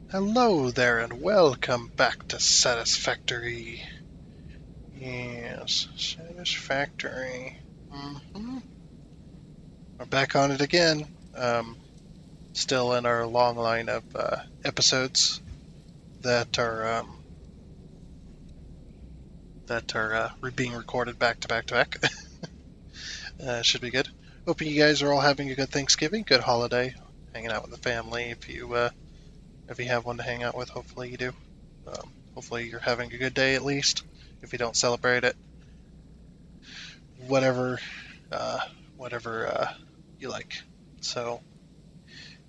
Hello there and welcome back to Satisfactory. Yes, Satisfactory. We're back on it again. Still in our long line of episodes that are being recorded back to back to back. Should be good. Hoping you guys are all having a good Thanksgiving, good holiday, hanging out with the family. If you have one to hang out with, hopefully you do. Hopefully you're having a good day at least. If you don't celebrate it, whatever uh, whatever you like. So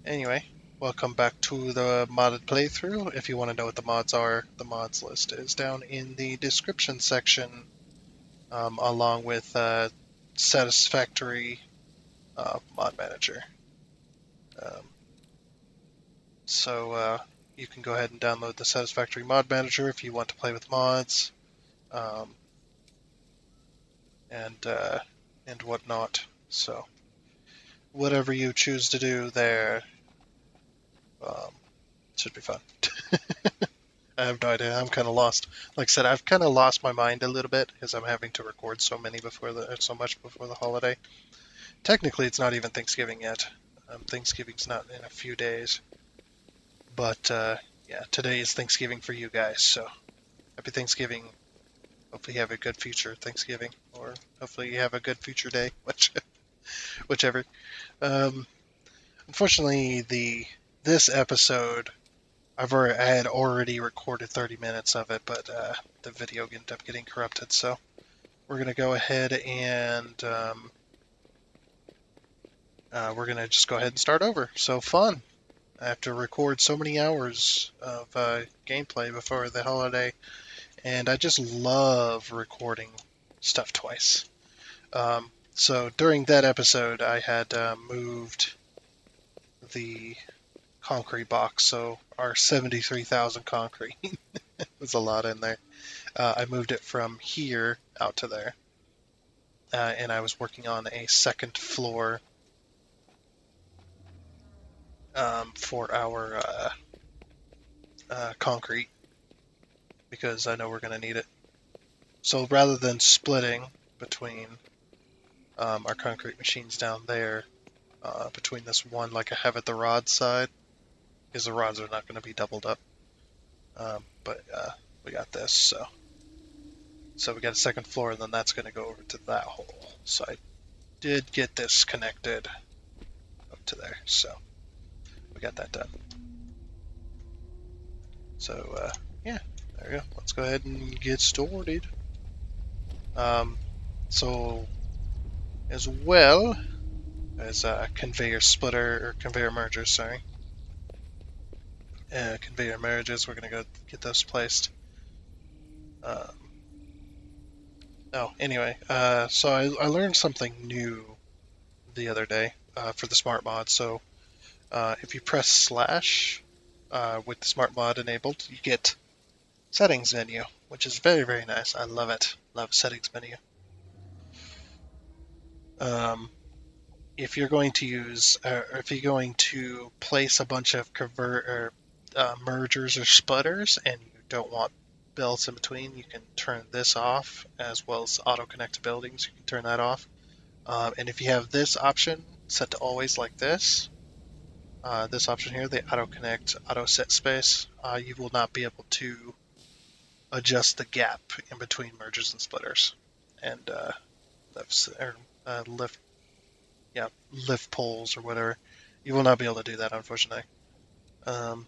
anyway, welcome back to the modded playthrough. If you want to know what the mods are, the mods list is down in the description section, along with Satisfactory mod manager. Um, so you can go ahead and download the Satisfactory mod manager if you want to play with mods, um, and and whatnot. So whatever you choose to do there, um, should be fun. I have no idea. I'm kind of lost. Like I said, I've kind of lost my mind a little bit because I'm having to record so much before the holiday. Technically, it's not even Thanksgiving yet. Thanksgiving's not in a few days, but yeah, today is Thanksgiving for you guys. So happy Thanksgiving. Hopefully, you have a good future Thanksgiving, or hopefully, you have a good future day, whichever. Um, Unfortunately, the this episode I had already recorded 30 minutes of it, but the video ended up getting corrupted. So we're gonna go ahead and we're gonna just go ahead and start over. So fun! I have to record so many hours of gameplay before the holiday, and I just love recording stuff twice. So during that episode, I had moved the concrete box, so our 73,000 concrete. There's a lot in there. I moved it from here out to there, and I was working on a second floor for our concrete because I know we're going to need it. So rather than splitting between our concrete machines down there, between this one like I have at the rod side, because the rods are not going to be doubled up. But we got this, so we got a second floor, and then that's going to go over to that hole. So I did get this connected up to there, so we got that done. So yeah, there we go. Let's go ahead and get started. So as well as conveyor splitter or conveyor mergers, sorry, conveyor merges. We're gonna go get those placed. Um, anyway, so I learned something new the other day for the smart mod. So if you press slash with the smart mod enabled, you get settings menu, which is very, very nice. I love it. Love settings menu. Um, if you're going to if you're going to place a bunch of mergers or splitters, and you don't want belts in between, you can turn this off, as well as auto connect to buildings. You can turn that off. And if you have this option set to always like this option here, the auto connect, auto set space, you will not be able to adjust the gap in between mergers and splitters, and lift, yeah, lift poles or whatever. You will not be able to do that, unfortunately, um,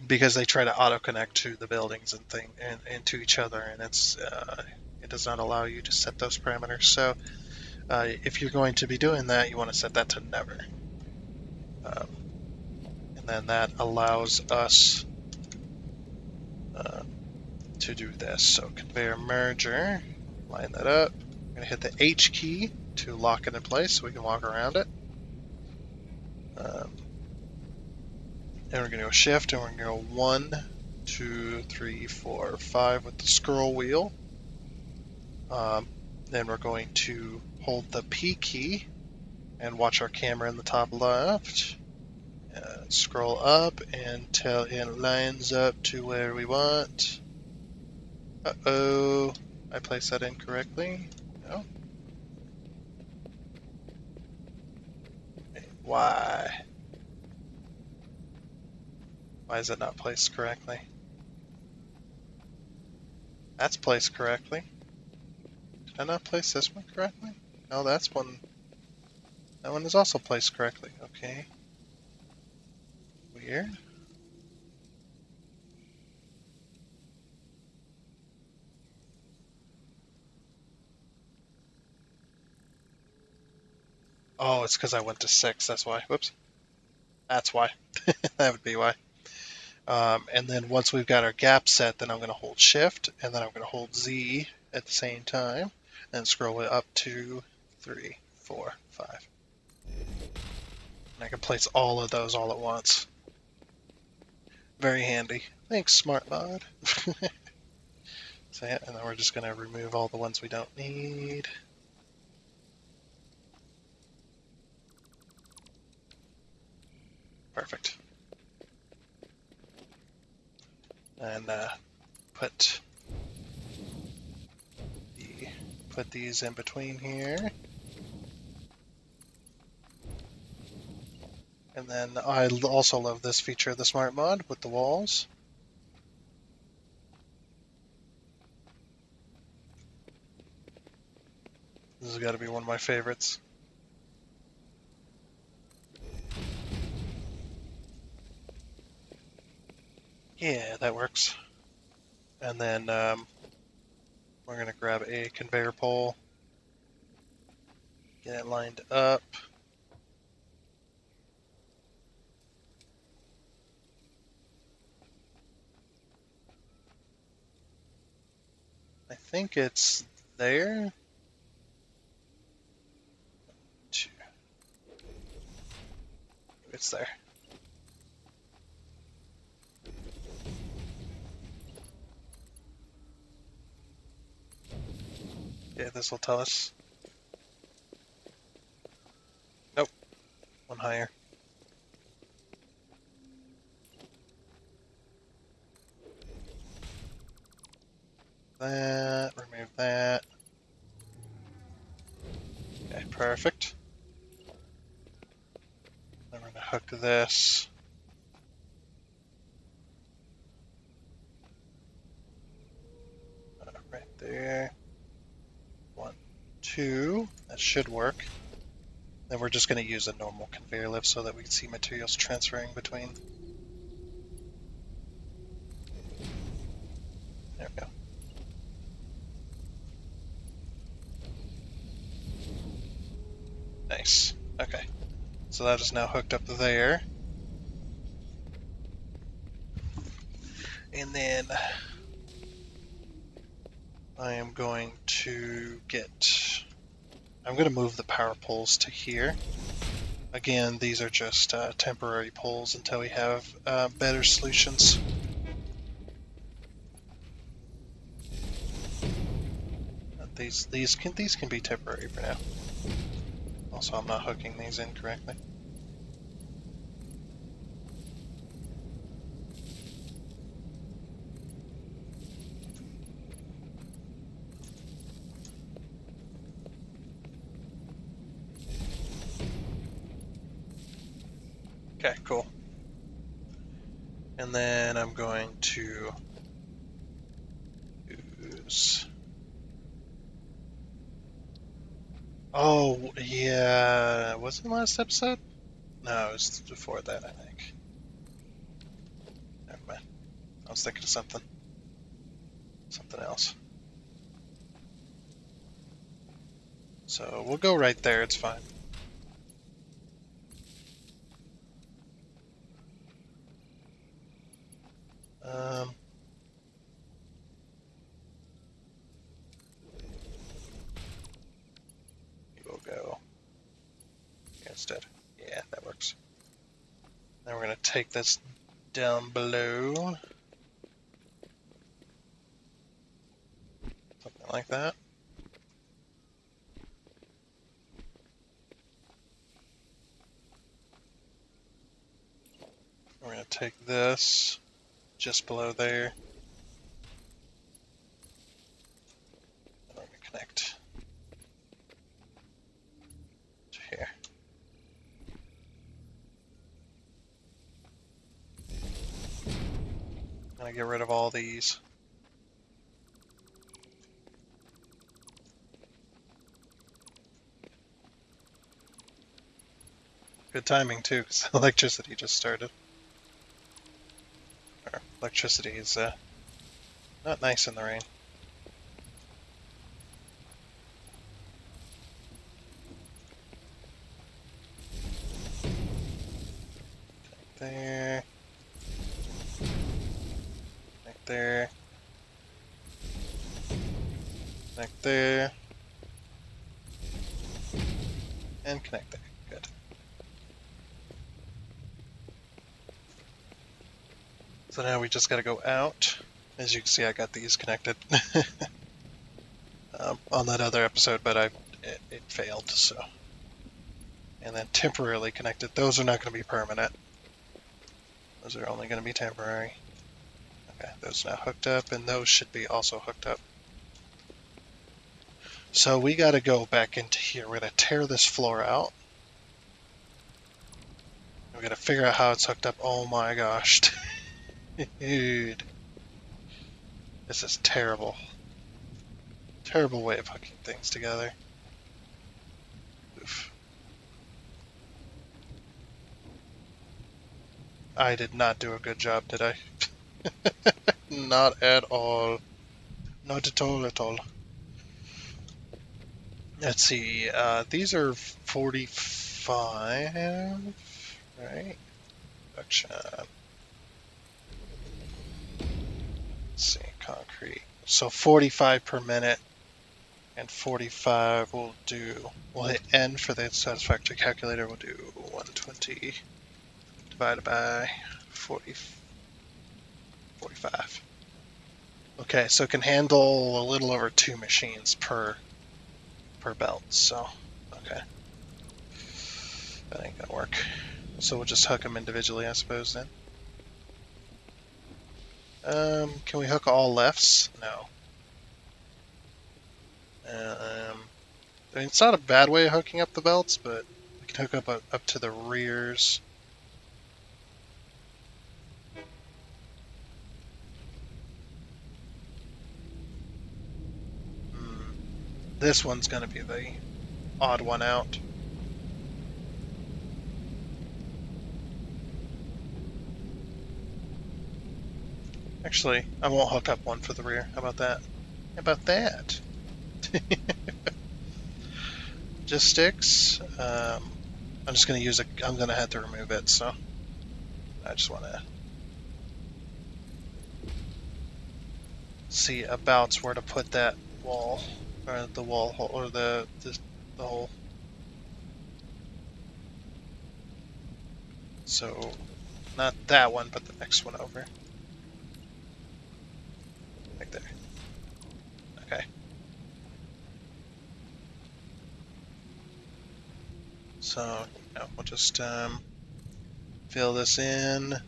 because they try to auto connect to the buildings and to each other, and it does not allow you to set those parameters. So if you're going to be doing that, you want to set that to never, um, and then that allows us uh, to do this. So conveyor merger, line that up. We're going to hit the H key to lock it in place so we can walk around it. And we're going to go shift, and we're going to go 1, 2, 3, 4, 5 with the scroll wheel. Then we're going to hold the P key and watch our camera in the top left. Scroll up until it lines up to where we want. Uh-oh. I placed that incorrectly. No. Why? Why is it not placed correctly? That's placed correctly. Did I not place this one correctly? No, that's one. That one is also placed correctly. Okay. Weird. Oh, it's because I went to 6. That's why. Whoops. That's why. That would be why. And then once we've got our gap set, then I'm going to hold Shift, and then I'm going to hold Z at the same time, and scroll it up to 3, 4, 5. And I can place all of those all at once. Very handy. Thanks, Smart Mod. So yeah, and then we're just going to remove all the ones we don't need. Perfect. And put these in between here. And then I also love this feature of the Smart Mod with the walls. This has got to be one of my favorites. Yeah, that works. And then we're going to grab a conveyor pole, get it lined up. I think it's there. 2. It's there. Yeah, this will tell us. Nope, one higher. That, remove that. Okay, perfect. Then we're going to hook this. Right there. 1, 2. That should work. Then we're just going to use a normal conveyor lift so that we can see materials transferring between. There we go. Nice. Okay. So that is now hooked up there. And then I am going to I'm going to move the power poles to here. Again, these are just temporary poles until we have better solutions. These can be temporary for now. Also, I'm not hooking these in correctly. Okay, cool. And then I'm going to use... Oh, yeah, was it last episode? No, it was before that, I think. Never mind. I was thinking of something else. So we'll go right there, it's fine. We'll go here instead. Yeah, that works. Then we're going to take this down below. Something like that. gonna take this just below there. And we're gonna connect to here. I'm gonna get rid of all these. Good timing too, because electricity just started. Or electricity is not nice in the rain. There. Connect there. Connect there. And connect there. Good. So now we just gotta go out. As you can see, I got these connected on that other episode, but it failed, so. And then temporarily connected. Those are not going to be permanent. Those are only going to be temporary. Okay, those are now hooked up, and those should be also hooked up. So we got to go back into here. We're going to tear this floor out. We got to figure out how it's hooked up. Oh my gosh. Dude. This is terrible. Terrible way of hooking things together. Oof. I did not do a good job, did I? Not at all. Not at all at all. Let's see, these are 45, right? Production. Let's see, concrete. So 45 per minute, and 45 we'll hit N for the satisfactory calculator, we'll do 120 divided by 40, 45. Okay, so it can handle a little over 2 machines per belt, so, okay. That ain't gonna work. So we'll just hook them individually, I suppose, then. Can we hook all lefts? No. I mean, it's not a bad way of hooking up the belts, but we can hook up to the rears. This one's going to be the odd one out. Actually, I won't hook up one for the rear. How about that? How about that? Just sticks. I'm just going to use I'm going to have to remove it, so I just want to see about where to put that wall, or the wall hole, or the hole. So, not that one, but the next one over. Right there. Okay. So, we'll just fill this in. Okay.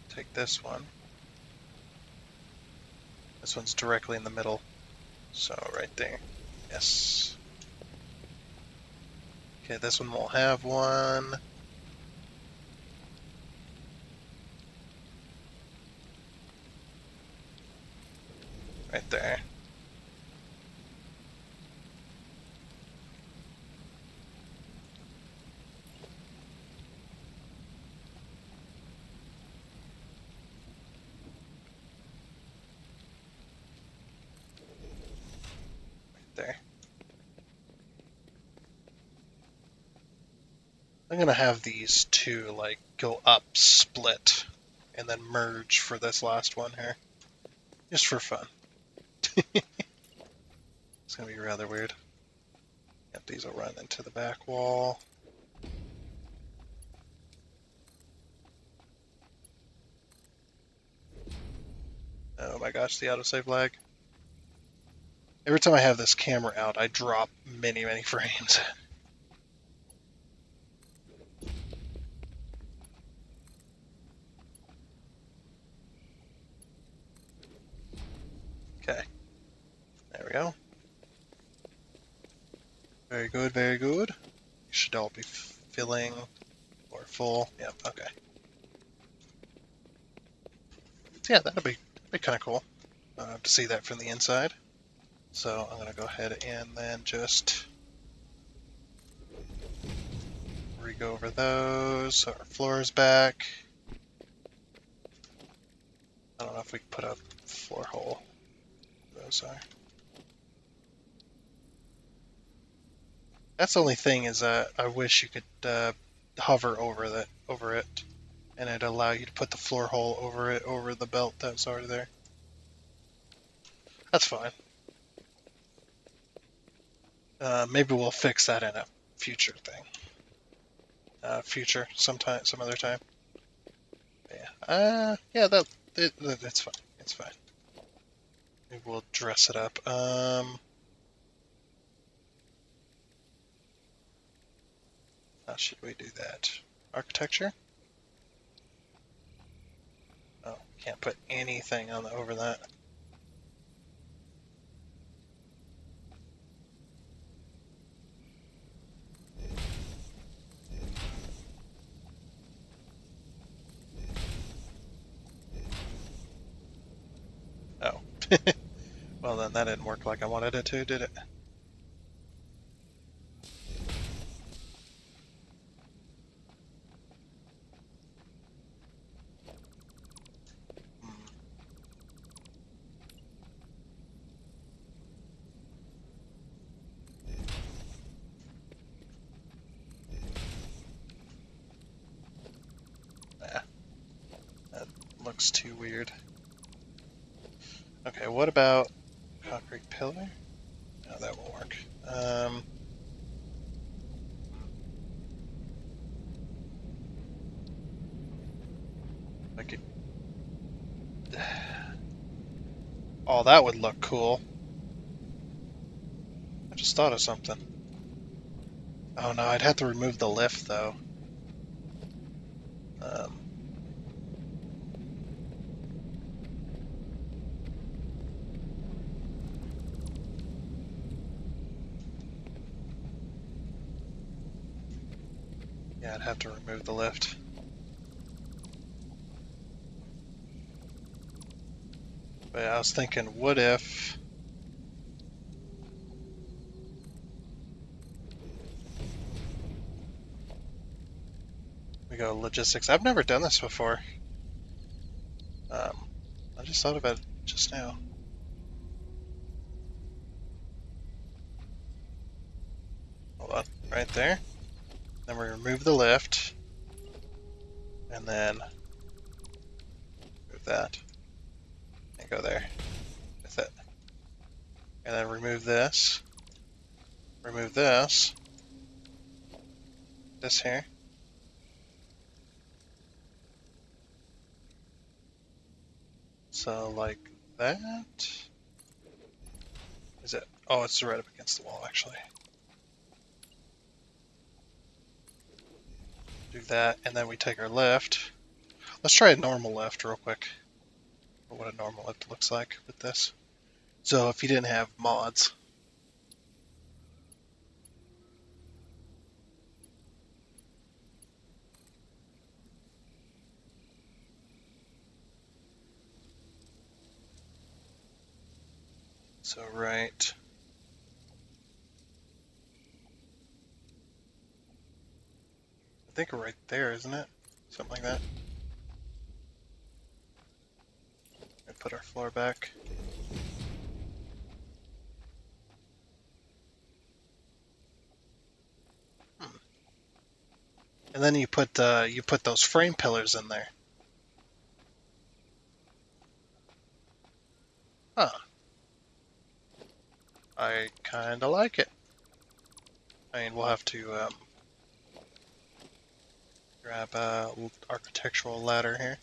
Take this one. This one's directly in the middle. So, right there. Yes. Okay, this one will have one. Right there. There. I'm gonna have these two like go up, split, and then merge for this last one here. Just for fun. It's gonna be rather weird. Yep, these will run into the back wall. Oh my gosh, the autosave lag. Every time I have this camera out, I drop many, many frames. Okay, there we go. Very good, very good. Should all be filling or full. Yep, okay. Yeah, that'd be kind of cool to see that from the inside. So I'm going to go ahead and then just re-go over those. So our floor is back. I don't know if we can put a floor hole. Those are. That's the only thing is I wish you could hover over it, and it'd allow you to put the floor hole over it, over the belt that's already there. That's fine. Maybe we'll fix that in a future thing. Some other time. Yeah. That's fine. It's fine. Maybe we'll dress it up. How should we do that? Architecture? Oh, can't put anything on over that. Oh. Well, then that didn't work like I wanted it to, did it? Hmm. Nah, that looks too weird. Okay, what about concrete pillar? No, that won't work. I could. Oh, that would look cool. I just thought of something. Oh no, I'd have to remove the lift though. Um, yeah, I'd have to remove the lift. But I was thinking, what if we go logistics? I've never done this before. I just thought about it just now. Hold on, right there. Then we remove the lift, and then move that, and go there with it. And then remove this here. So like that. Is it? Oh, it's right up against the wall actually. Do that, and then we take our lift. Let's try a normal lift real quick. Or what a normal lift looks like with this. So if you didn't have mods. So right. I think right there, isn't it? Something like that. And put our floor back. And then you put those frame pillars in there. Huh. I kind of like it. I mean, we'll have to grab a architectural ladder here.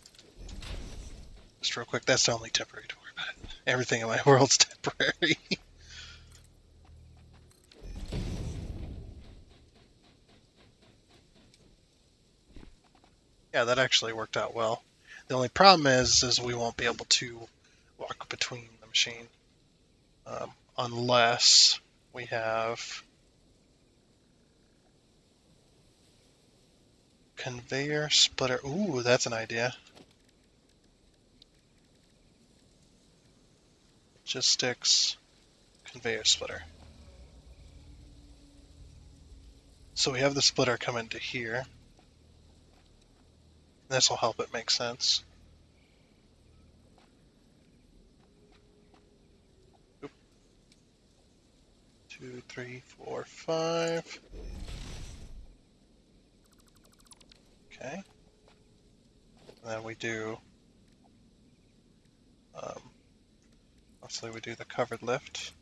Just real quick, that's only temporary, don't worry about it. Everything in my world's temporary. Yeah, that actually worked out well. The only problem is we won't be able to walk between the machine unless we have conveyor splitter. Ooh, that's an idea. Logistics conveyor splitter. So we have the splitter come into here. This will help it make sense. Oop. 2, 3, 4, 5. Okay. And then we do, obviously we do the covered lift.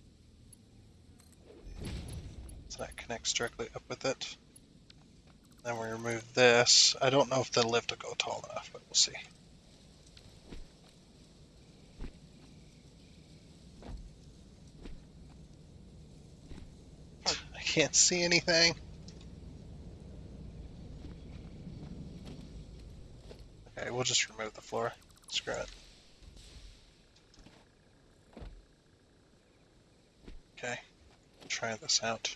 So that connects directly up with it. Then we remove this. I don't know if the lift will go tall enough, but we'll see. I can't see anything. Okay, we'll just remove the floor. Screw it. Okay, try this out.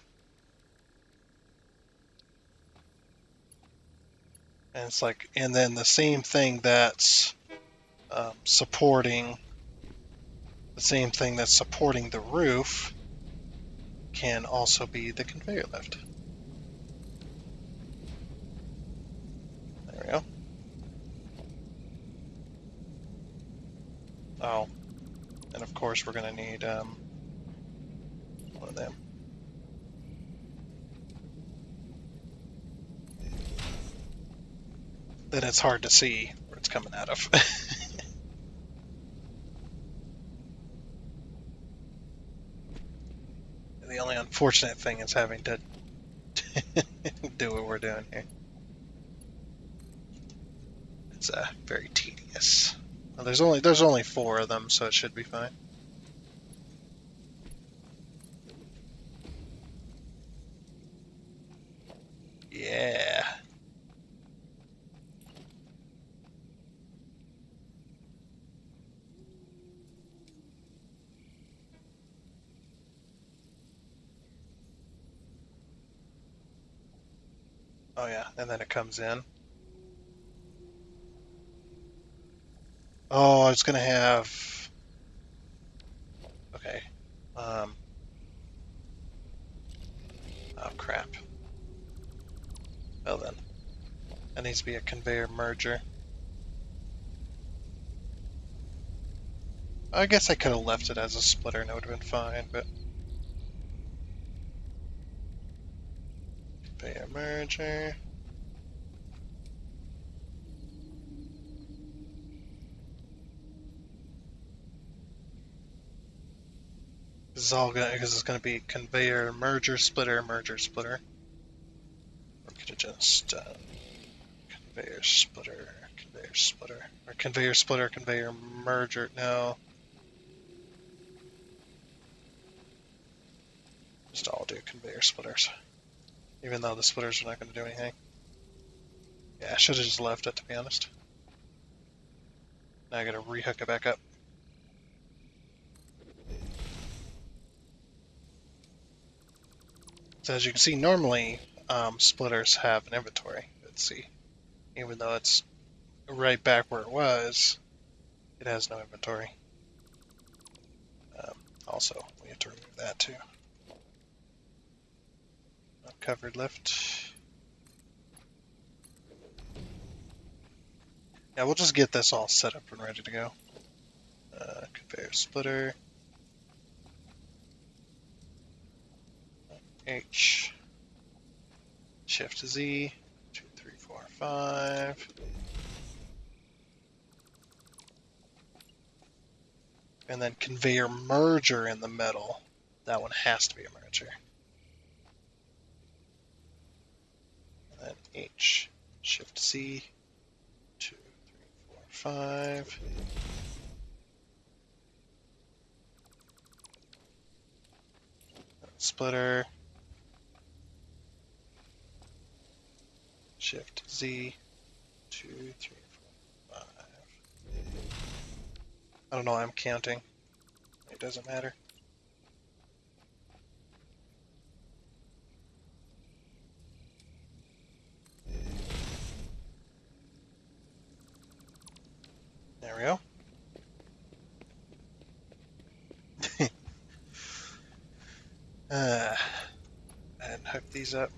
And it's like, and then the same thing that's supporting the roof can also be the conveyor lift. There we go. Oh, and of course we're going to need one of them. Then it's hard to see where it's coming out of. The only unfortunate thing is having to do what we're doing here. It's very tedious. Well, there's only 4 of them, so it should be fine. Yeah. Oh yeah, and then it comes in. Oh, it's gonna have. Okay. Oh crap. Well then, that needs to be a conveyor merger. I guess I could have left it as a splitter and it would have been fine, but conveyor merger. This is all gonna because it's gonna be conveyor merger splitter merger splitter. We could have just conveyor splitter or conveyor splitter conveyor merger. No, just all do conveyor splitters, even though the splitters are not going to do anything. Yeah, I should have just left it, to be honest. Now I gotta rehook it back up. So as you can see, normally splitters have an inventory. Let's see, even though it's right back where it was, it has no inventory. Also, we have to remove that too. Covered lift. Yeah, we'll just get this all set up and ready to go. Conveyor splitter. H. Shift Z. 2, 3, 4, 5. And then conveyor merger in the middle. That one has to be a merger. And then H. Shift C. 2, 3, 4, 5. Splitter. Shift Z. 2, 3, 4, 5. I don't know, I'm counting. It doesn't matter. There we go. And hook these up.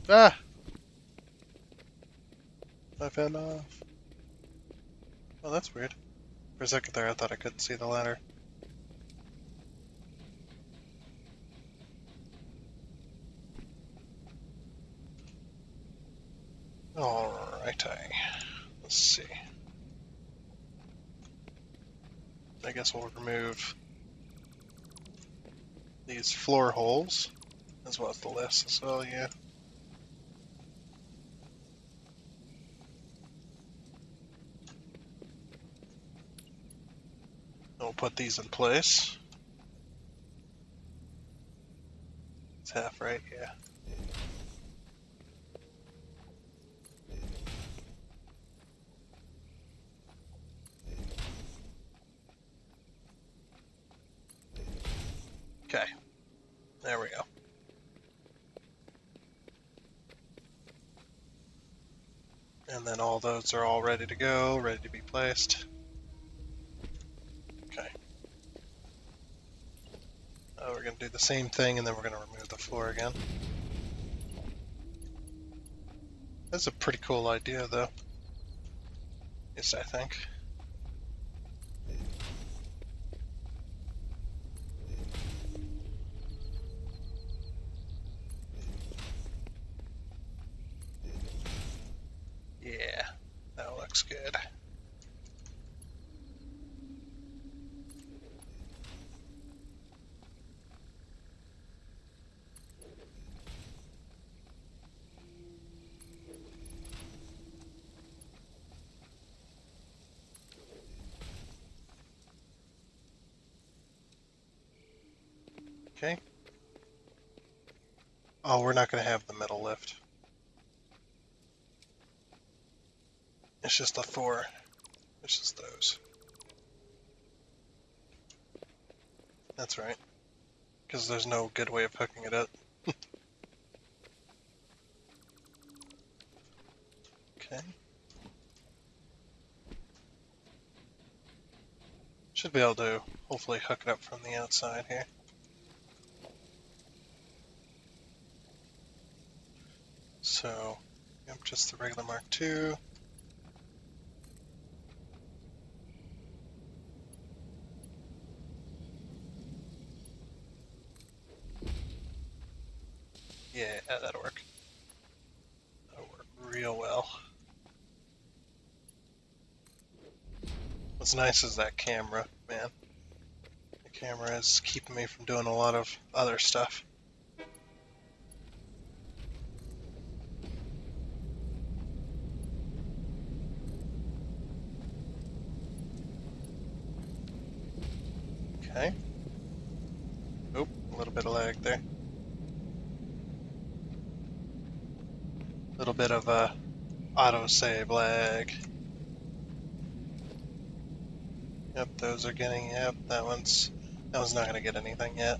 Ah! I fell off. Oh, that's weird. For a second there, I thought I couldn't see the ladder. Alrighty. Let's see. I guess we'll remove these floor holes, as well as the lifts as well, yeah. We'll put these in place. It's half right, yeah. Okay, there we go. And then all those are all ready to go, ready to be placed. Okay. We're going to do the same thing, and then we're going to remove the floor again. That's a pretty cool idea, though. Yes, I think. Yeah, that looks good. Okay. Oh, we're not going to have the middle lift. It's just the four. It's just those. That's right. Because there's no good way of hooking it up. Okay. Should be able to hopefully hook it up from the outside here. So, yep, just the regular Mark II. Yeah, that'll work. That'll work real well. What's nice is that camera, man. The camera is keeping me from doing a lot of other stuff. Okay. Oop, a little bit of lag there. A little bit of autosave lag. Yep, those are getting, yep, that one's not gonna get anything yet.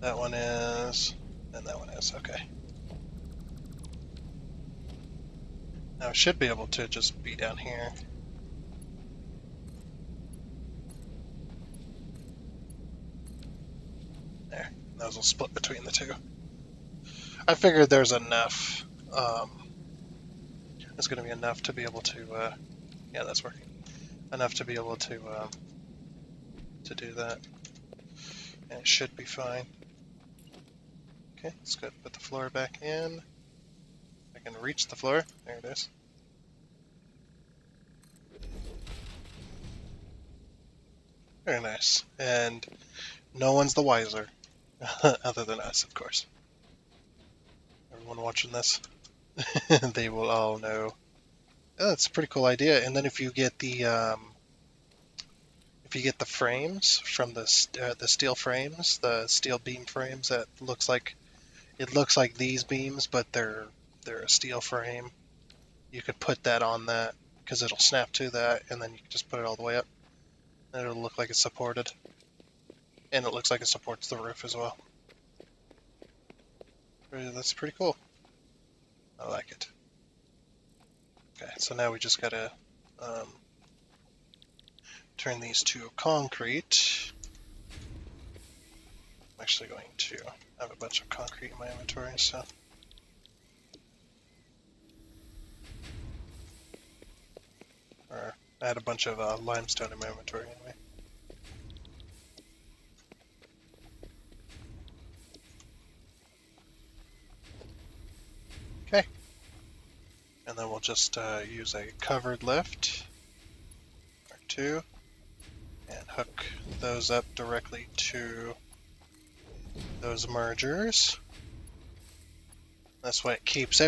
That one is, and that one is, okay. Now I should be able to just be down here. There, those will split between the two. I figured there's enough, there's gonna be enough to be able to, yeah, that's working. Enough to be able to do that. And it should be fine. Okay, let's go put the floor back in. I can reach the floor. There it is. Very nice. And no one's the wiser. Other than us, of course. Everyone watching this, they will all know Oh, that's a pretty cool idea. And then if you get the frames from the steel frames, the steel beam frames that looks like these beams, but they're a steel frame. You could put that on that because it'll snap to that, and then you can just put it all the way up, and it'll look like it's supported, and it looks like it supports the roof as well. That's pretty cool. I like it. Okay, so now we just gotta um, turn these to concrete. I'm actually going to have a bunch of concrete in my inventory, so. Or I had a bunch of limestone in my inventory anyway. Okay. And then we'll just use a covered lift or two and hook those up directly to those mergers. This way it keeps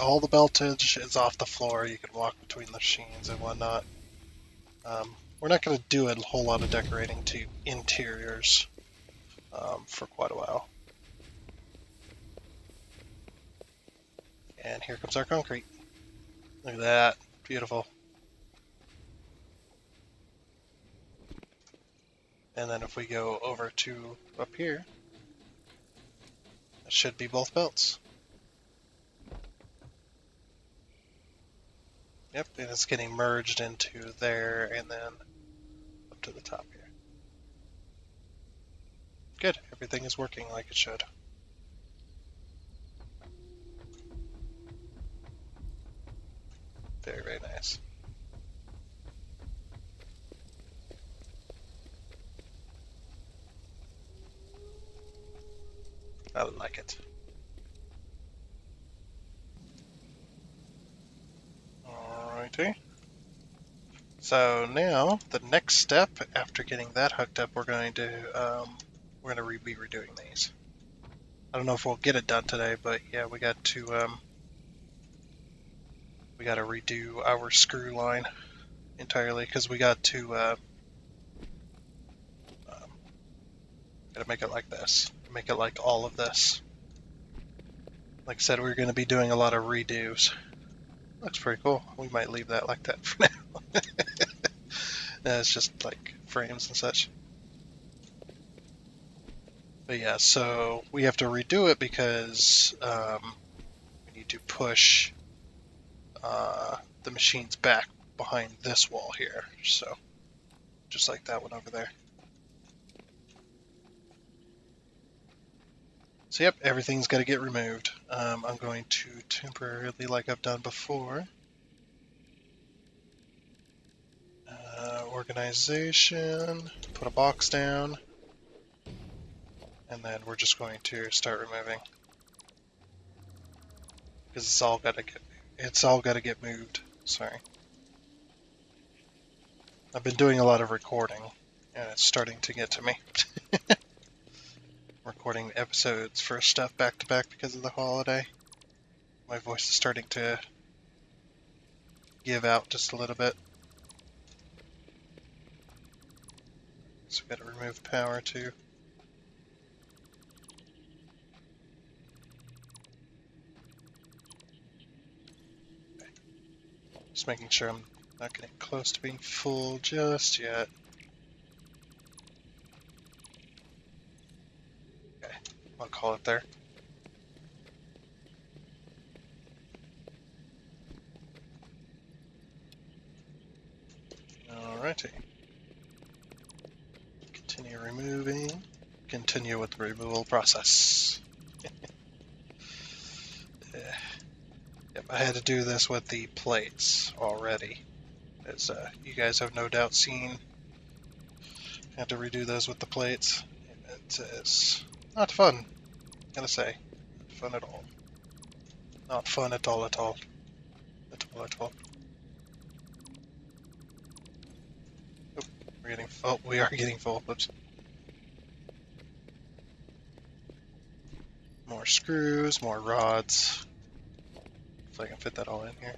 all the beltage is off the floor. You can walk between the machines and whatnot. We're not going to do a whole lot of decorating to interiors for quite a while. And here comes our concrete. Look at that. Beautiful. And then if we go over to up here, it should be both belts. Yep, and it's getting merged into there and then up to the top here. Good, everything is working like it should. Very, very nice. I like it. Alrighty. So now the next step after getting that hooked up, we're going to be redoing these. I don't know if we'll get it done today, but yeah, we got to redo our screw line entirely because we got to gotta make it like this, make it like all of this. Like I said, we're going to be doing a lot of redos. Looks pretty cool. We might leave that like that for now. It's just like frames and such. But yeah, so we have to redo it because we need to push the machines back behind this wall here. So just like that one over there. So yep, everything's got to get removed. I'm going to temporarily, like I've done before, organization, put a box down, and then we're just going to start removing because it's all got to get moved. Sorry, I've been doing a lot of recording, and it's starting to get to me. Recording episodes for stuff back to back because of the holiday. My voice is starting to give out just a little bit. So we got to remove power too. Okay. Just making sure I'm not getting close to being full just yet. Okay, I'll call it there. Alrighty. Continue removing. Continue with the removal process. Yep, I had to do this with the plates already, as you guys have no doubt seen. I had to redo those with the plates. It is not fun, gotta say. Not fun at all. Not fun at all, at all. At all, at all. We are getting full. Oops. More screws, more rods. If I can fit that all in here.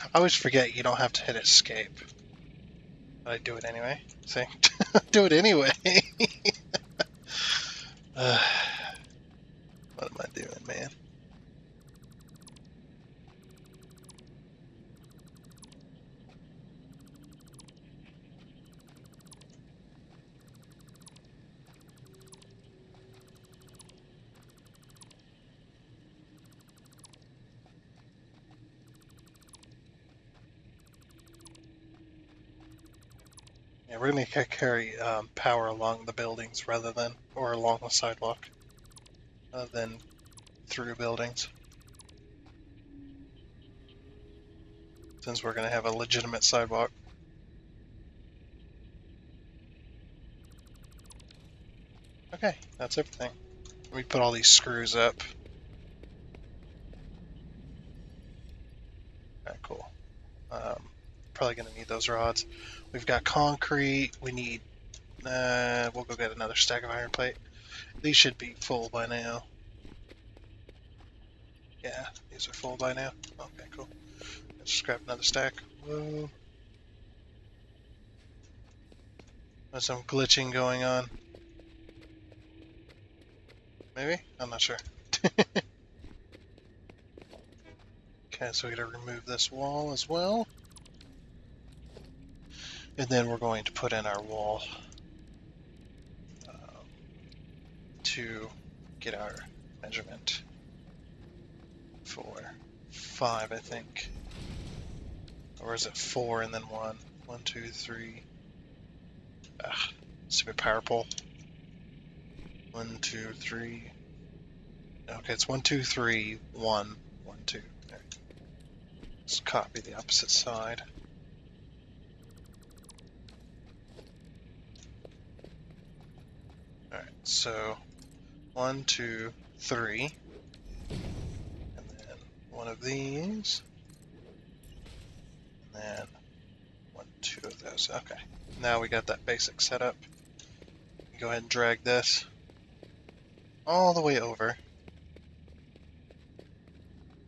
I always forget you don't have to hit escape. But I do it anyway. See? Do it anyway. uh, what am I doing, man? Yeah, we're going to carry power along the buildings rather than, or along the sidewalk, rather than through buildings. Since we're going to have a legitimate sidewalk. Okay, that's everything. Let me put all these screws up. Alright, cool. Probably going to need those rods. We've got concrete. We need... we'll go get another stack of iron plate. These should be full by now. Yeah, these are full by now. Okay, cool. Let's scrap another stack. Whoa. There's some glitching going on. Maybe? I'm not sure. Okay, so we gotta remove this wall as well. And then we're going to put in our wall to get our measurement for 5, I think. Or is it 4 and then 1? 1, 2, 3. Ah, stupid power pole. 1, 2, 3. Okay, it's 1, 2, 3, 1, 1, 2. There. Let's copy the opposite side. Alright, so 1, 2, 3. And then one of these. And then 1, 2 of those. Okay. Now we got that basic setup. Go ahead and drag this all the way over.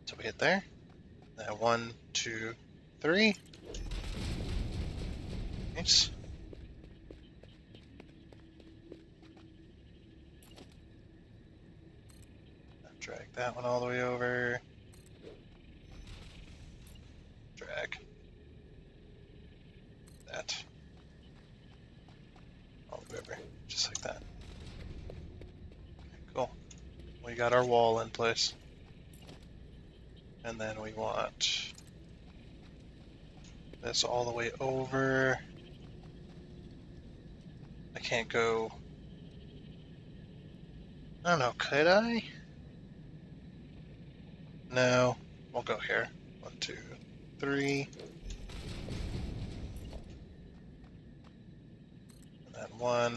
So we hit there. Now 1, 2, 3. Nice. Drag that one all the way over. Drag that all the way over, just like that. Okay, cool. We got our wall in place. And then we want this all the way over. I can't go... I don't know, could I? No, we'll go here. 1, 2, 3. And then 1.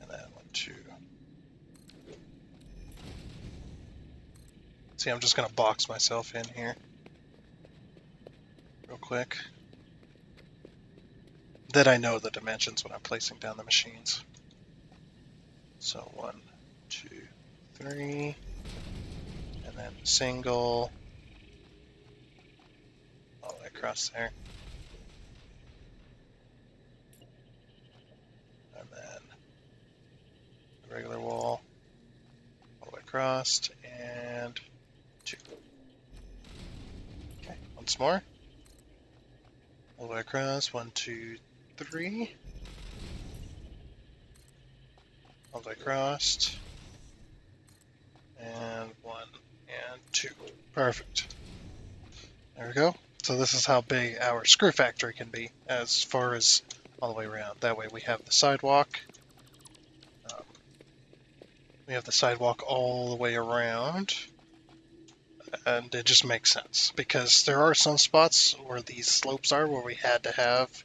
And then 1, 2. See, I'm just going to box myself in here real quick. That I know the dimensions when I'm placing down the machines. So 1, 2, 3. And then single. All the way across there. And then the regular wall. All the way across. And 2. Okay, once more. All the way across. 1, 2, 3. All the way across. And 1 and 2. Perfect. There we go. So this is how big our screw factory can be as far as all the way around. That way we have the sidewalk. We have the sidewalk all the way around. And it just makes sense because there are some spots where these slopes are where we had to have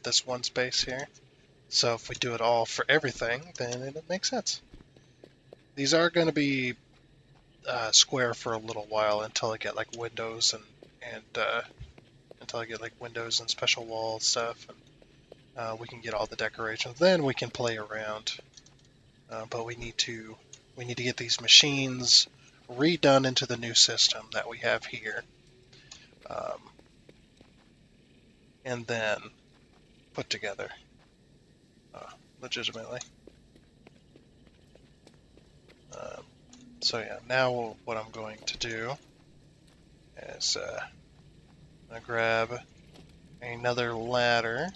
this one space here. So if we do it all for everything, then it makes sense. These are going to be square for a little while until I get like windows and until I get like windows and special wall stuff, and we can get all the decorations. Then we can play around. But we need to get these machines redone into the new system that we have here, and then put together legitimately. So yeah, now what I'm going to do is I'm going to grab another ladder.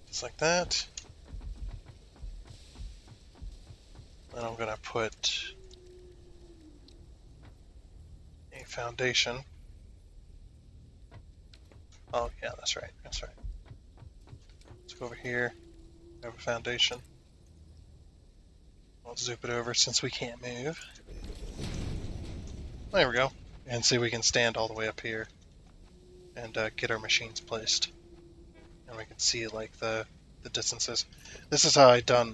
Just like that. Then I'm going to put a foundation. Oh yeah, that's right, that's right. Let's go over here, have a foundation. I'll zoop it over since we can't move. There we go. And see, we can stand all the way up here and get our machines placed. And we can see like the distances. This is how I done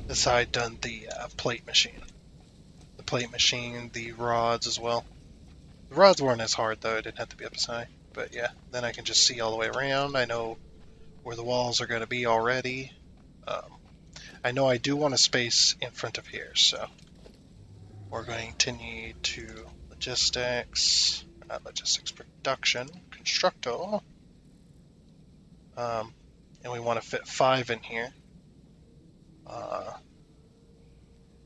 this is how I done the plate machine. The plate machine, the rods as well. The rods weren't as hard though, it didn't have to be up as high. But yeah, then I can just see all the way around. I know where the walls are going to be already. I know I do want a space in front of here, so we're going to need to logistics production, constructo, and we want to fit 5 in here.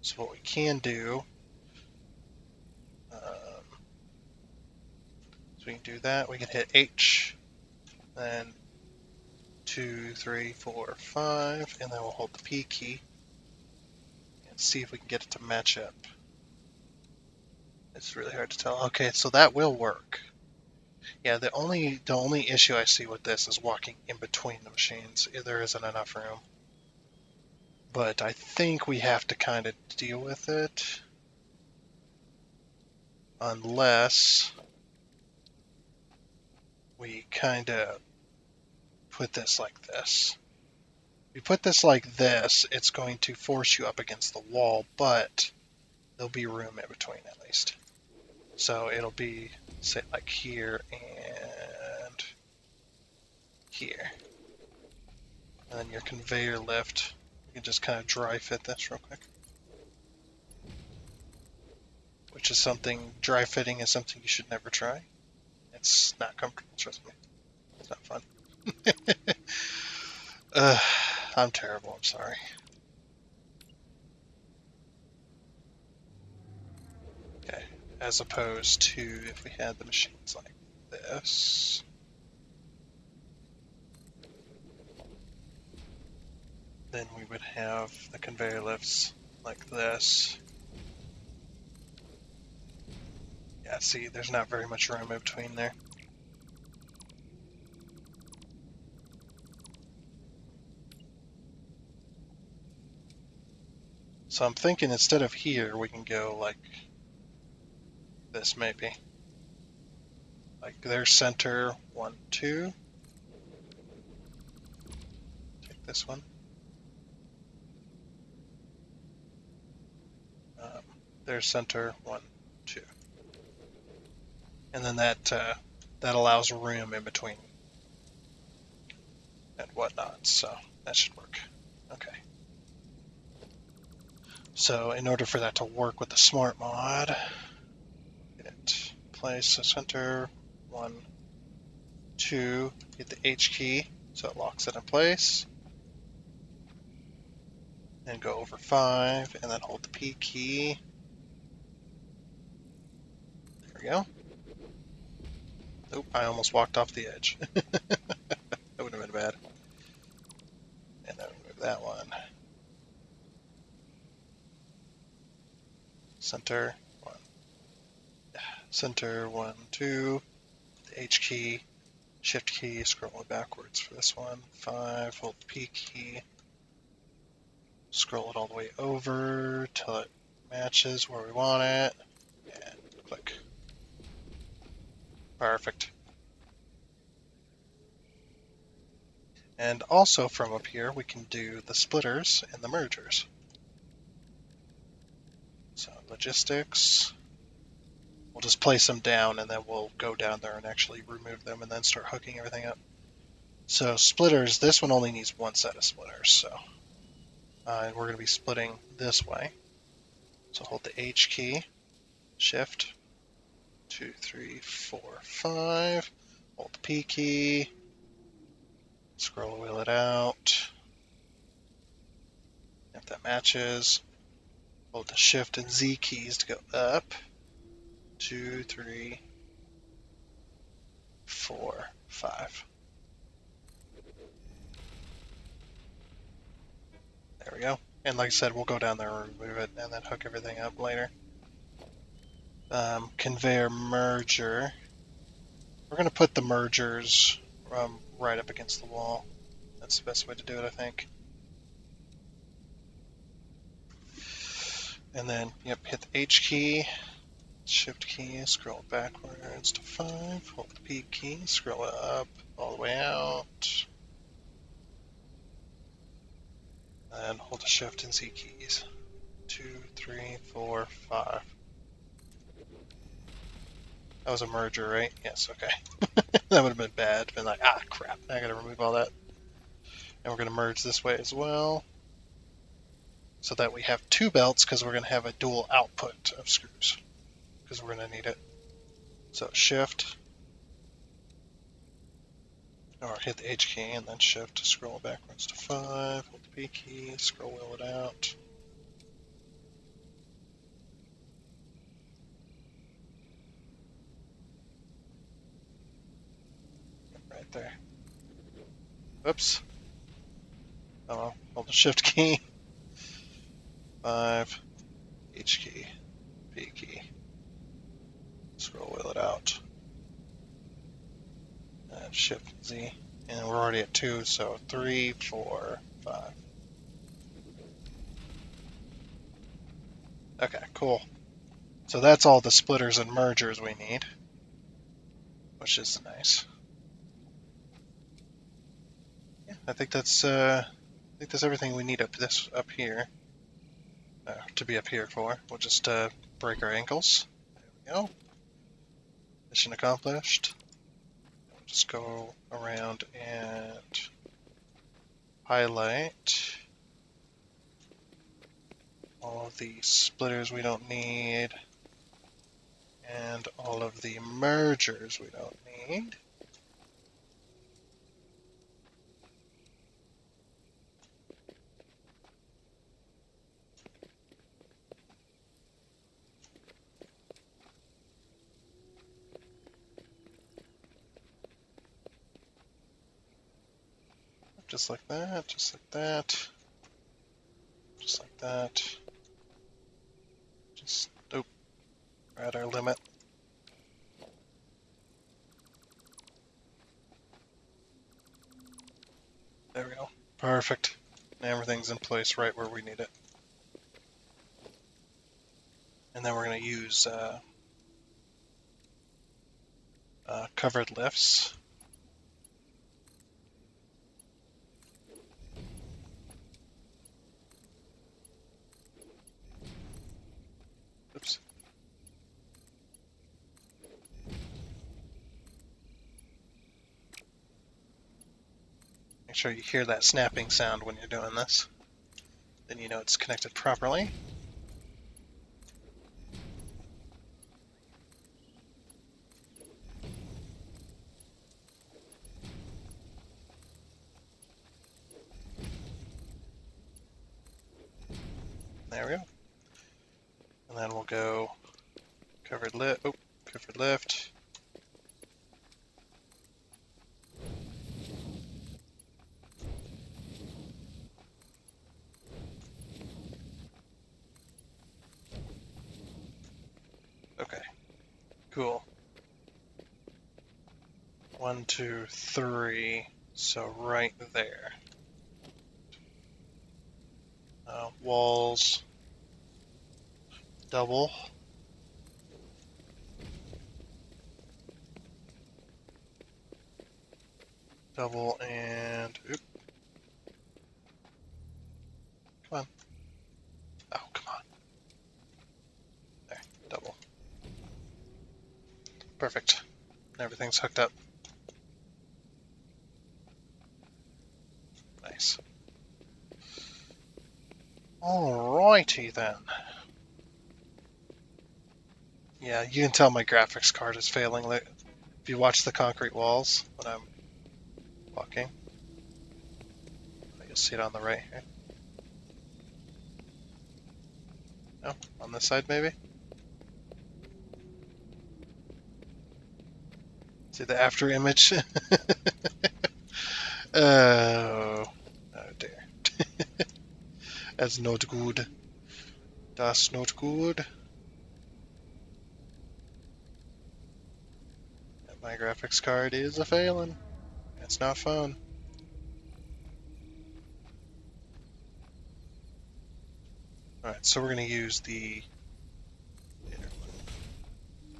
So what we can do, so we can do that. We can hit H, then 2, 3, 4, 5, and then we'll hold the P key and see if we can get it to match up. It's really hard to tell. Okay, so that will work. Yeah, the only issue I see with this is walking in between the machines. There isn't enough room. But I think we have to kind of deal with it. Unless we kind of put this like this. If you put this like this, it's going to force you up against the wall, but there'll be room in between at least. So it'll be, say, like here and here. And then your conveyor lift, you can just kind of dry fit this real quick. Which is something, dry fitting is something you should never try. It's not comfortable, trust me. It's not fun. I'm terrible, I'm sorry. Okay, as opposed to if we had the machines like this. Then we would have the conveyor lifts like this. Yeah, see, there's not very much room in between there. So I'm thinking instead of here, we can go like this maybe. Like their center, 1, 2. Take this one. Their center, 1, 2. And then that allows room in between and whatnot, so that should work. Okay. So in order for that to work with the smart mod, hit place the center, 1, 2, hit the H key so it locks it in place. Then go over 5 and then hold the P key. There we go. Oop, I almost walked off the edge. That would have been bad. And then move that one. Center, 1. Center, 1, 2. The H key, Shift key, scroll it backwards for this one. 5, hold the P key. Scroll it all the way over till it matches where we want it. And click. Perfect. And also from up here, we can do the splitters and the mergers. logistics. We'll just place them down and then we'll go down there and actually remove them and then start hooking everything up. So splitters, this one only needs one set of splitters, so and we're going to be splitting this way. So hold the H key, shift, 2, 3, 4, 5, hold the P key, scroll wheel it out, if that matches, hold the shift and Z keys to go up, 2, 3, 4, 5. There we go. And like I said, we'll go down there and remove it and then hook everything up later. Conveyor merger. We're going to put the mergers right up against the wall. That's the best way to do it, I think. And then, yep, hit the H key, shift key, scroll backwards to 5, hold the P key, scroll up all the way out, and hold the shift and Z keys. 2, 3, 4, 5. That was a merger, right? Yes, okay. That would have been bad. Been like, ah, crap, I gotta remove all that. And we're gonna merge this way as well, so that we have 2 belts, because we're gonna have a dual output of screws, because we're gonna need it. So shift, or hit the H key and then shift to scroll backwards to 5, hold the P key, scroll wheel it out. Right there. Oops. Oh well, hold the shift key, 5, H key, P key, scroll wheel it out, and shift Z. And we're already at 2, so 3, 4, 5. Okay, cool. So that's all the splitters and mergers we need, which is nice. Yeah, I think that's everything we need up here to be up here for. We'll just break our ankles. There we go. Mission accomplished. We'll just go around and highlight all of the splitters we don't need and all of the mergers we don't need. Just like that, just like that, just like that. Just, oh, we're at our limit. There we go. Perfect. Everything's in place right where we need it. And then we're going to use covered lifts. Oops. Make sure you hear that snapping sound when you're doing this. Then you know it's connected properly. There we go. And then we'll go covered lift. Oh, covered lift. Okay, cool. 1, 2, 3. So right there. Walls. Double. Double and... Oop. Come on. Oh, come on. everything's hooked up. Nice. Alrighty then. Yeah, you can tell my graphics card is failing. Like, if you watch the concrete walls when I'm walking, you'll see it on the right here. No, on this side maybe? See the after image? Oh dear. That's not good. That's not good. My graphics card is a failing. It's not fun. Alright, so we're going to use the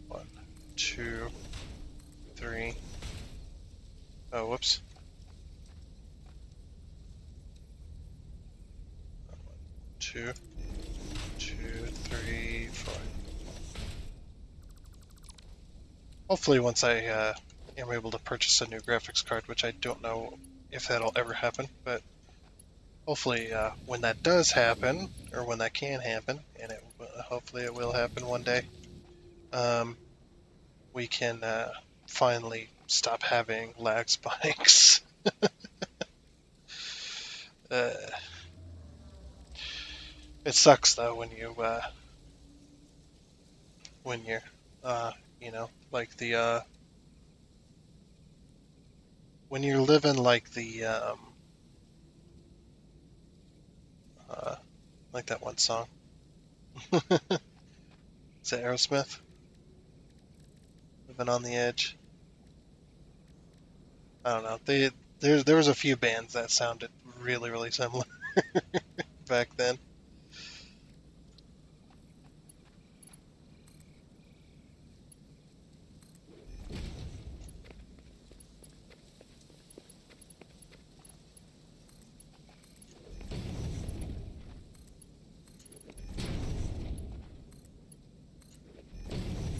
1, 2, 3. Oh, whoops. 1, 2, 2, 3, 4. Hopefully once I am able to purchase a new graphics card, which I don't know if that'll ever happen, but hopefully when that does happen, or when that can happen, and hopefully it will happen one day, we can finally stop having lag spikes. It sucks though when you're like the when you're living like the like that one song. Is it Aerosmith? Living on the Edge. I don't know. There was a few bands that sounded really similar back then.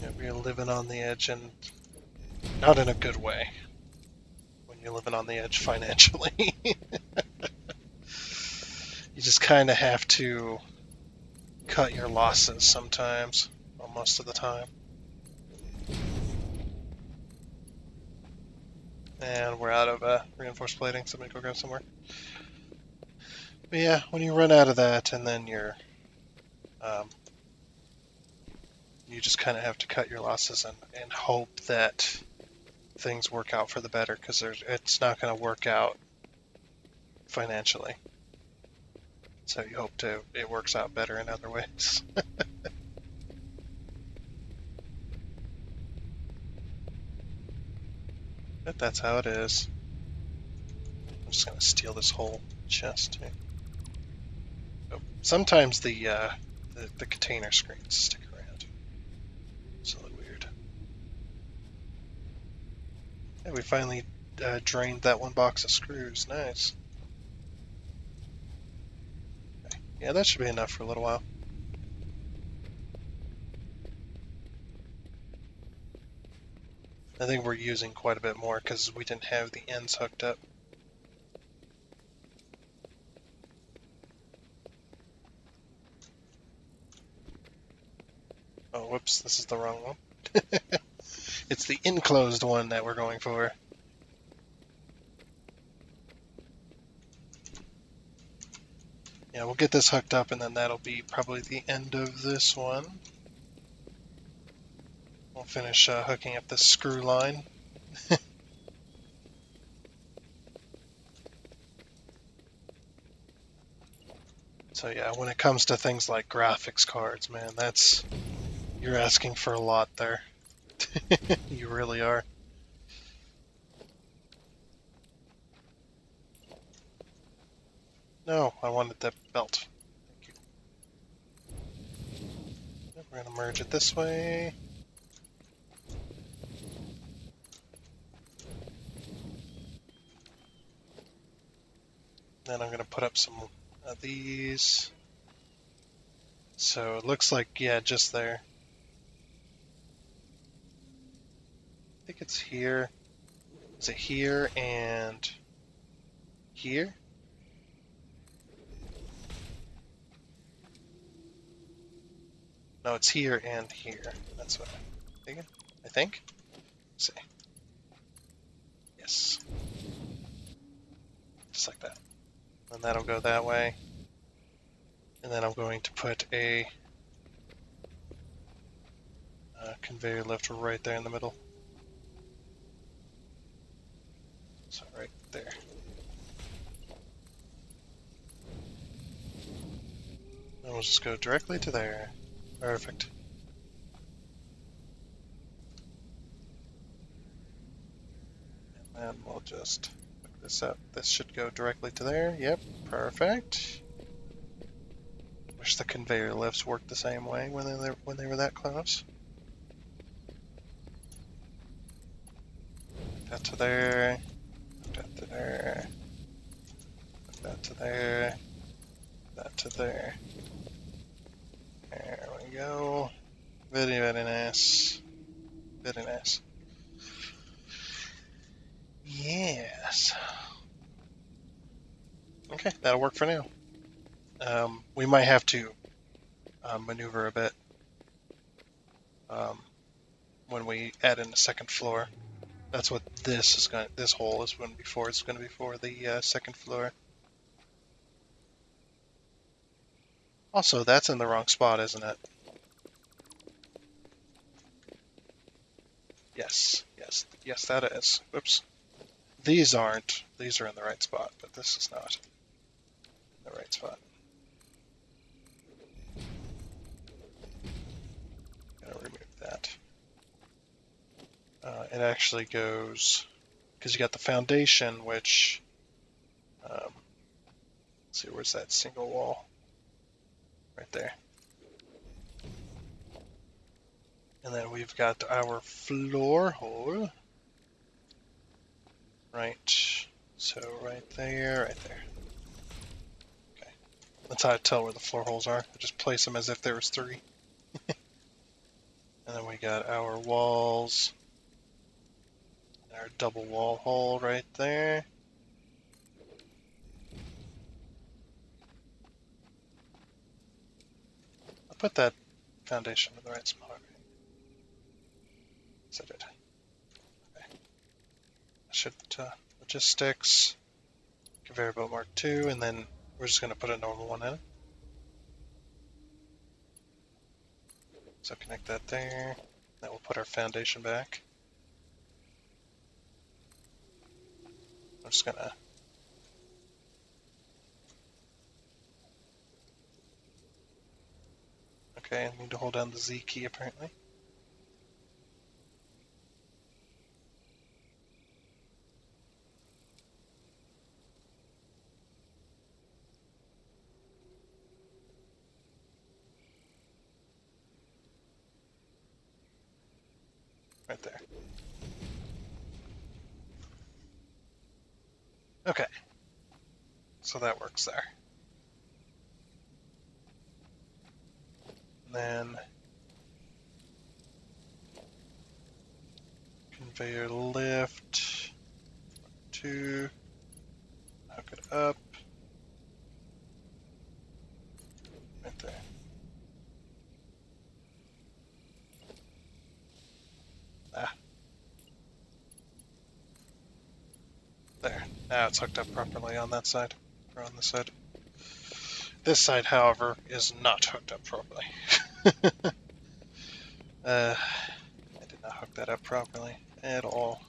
Yeah, we're living on the edge, and not in a good way. When you're living on the edge financially, you just kind of have to cut your losses sometimes, well, most of the time. And we're out of reinforced plating, so I'm gonna go grab some more. But yeah, when you run out of that, and then you just kind of have to cut your losses and hope that things work out for the better, because it's not going to work out financially. So you hope it works out better in other ways. But that's how it is. I'm just going to steal this whole chest too. Oh, sometimes the container screens stick around. It's a little weird. Yeah, we finally drained that one box of screws. Nice. Okay. Yeah, that should be enough for a little while. I think we're using quite a bit more because we didn't have the ends hooked up. Oh, whoops, this is the wrong one. It's the enclosed one that we're going for. Yeah, we'll get this hooked up, and then that'll be probably the end of this one. We'll finish hooking up the screw line. So yeah, when it comes to things like graphics cards, man, you're asking for a lot there. You really are. No, I wanted that belt. Thank you. We're gonna merge it this way. Then I'm gonna put up some of these. So it looks like, yeah, just there. I think think it's here. Is it here and here? No, it's here and here. That's what I'm thinking. I think. Let's see. Yes. Just like that. And that'll go that way. And then I'm going to put a conveyor lift right there in the middle. So right there. And we'll just go directly to there. Perfect. And we'll just look this up. This should go directly to there. Yep, perfect. Wish the conveyor lifts worked the same way when they were that close. That to there. That to there. That to there. That to there. There we go. Very, very nice. Very nice. Yes. Okay, that'll work for now. We might have to maneuver a bit when we add in the second floor. That's what this is going. This hole is going to be for. It's going to be for the second floor. Also, that's in the wrong spot, isn't it? Yes, yes, yes, that is. Whoops. These aren't. These are in the right spot, but this is not in the right spot. Gonna remove that. It actually goes because you got the foundation, which let's see, where's that single wall? Right there. And then we've got our floor hole. Right. So right there, right there. Okay. That's how I tell where the floor holes are. I just place them as if there was 3. And then we got our walls. Our double wall hole right there. I'll put that foundation in the right spot. Is that it? Okay. I should logistics, conveyor belt mark 2, and then we're just going to put a normal one in it. So connect that there. Then we'll put our foundation back. I'm just going to okay, I need to hold down the Z key apparently. Right there. Okay. So that works there. And then conveyor lift 2, hook it up. Right there. Ah. There. Now it's hooked up properly on that side, or on this side. This side, however, is not hooked up properly. I did not hook that up properly at all.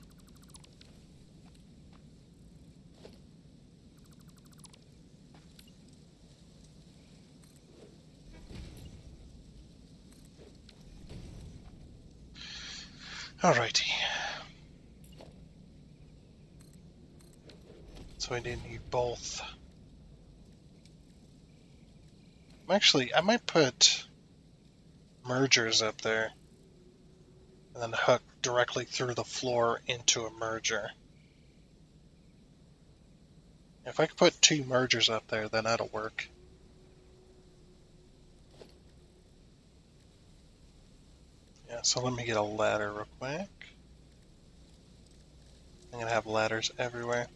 Alrighty. So we need both. Actually, I might put mergers up there and then hook directly through the floor into a merger. If I could put 2 mergers up there, then that'll work. Yeah, so let me get a ladder real quick. I'm gonna have ladders everywhere.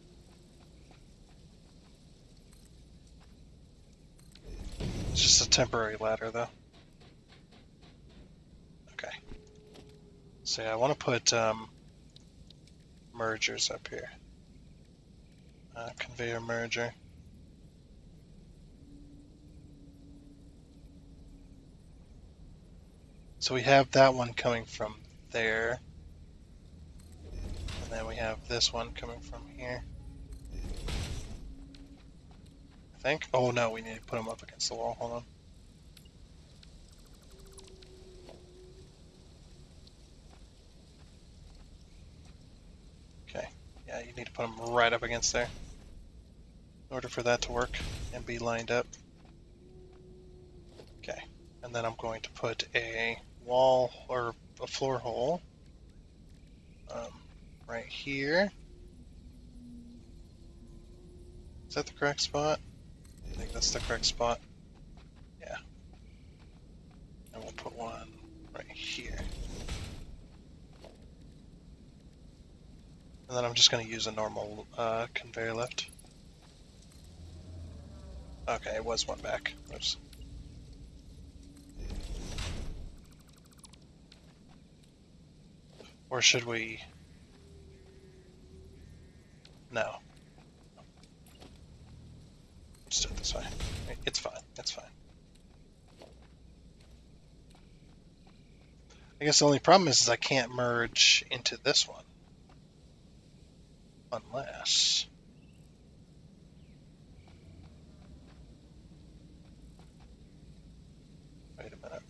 It's just a temporary ladder though. Okay. So yeah, I want to put mergers up here. Conveyor merger. So we have that one coming from there. And then we have this one coming from here. I think. Oh no, we need to put them up against the wall. Hold on. Okay. Yeah, you need to put them right up against there in order for that to work and be lined up. Okay. And then I'm going to put a wall or a floor hole right here. Is that the correct spot? I think that's the correct spot. Yeah. And we'll put one right here. And then I'm just going to use a normal conveyor lift. Okay, it was one back. Oops. Or should we? No. Just do it this way. It's fine. It's fine. I guess the only problem is I can't merge into this one. Unless... Wait a minute.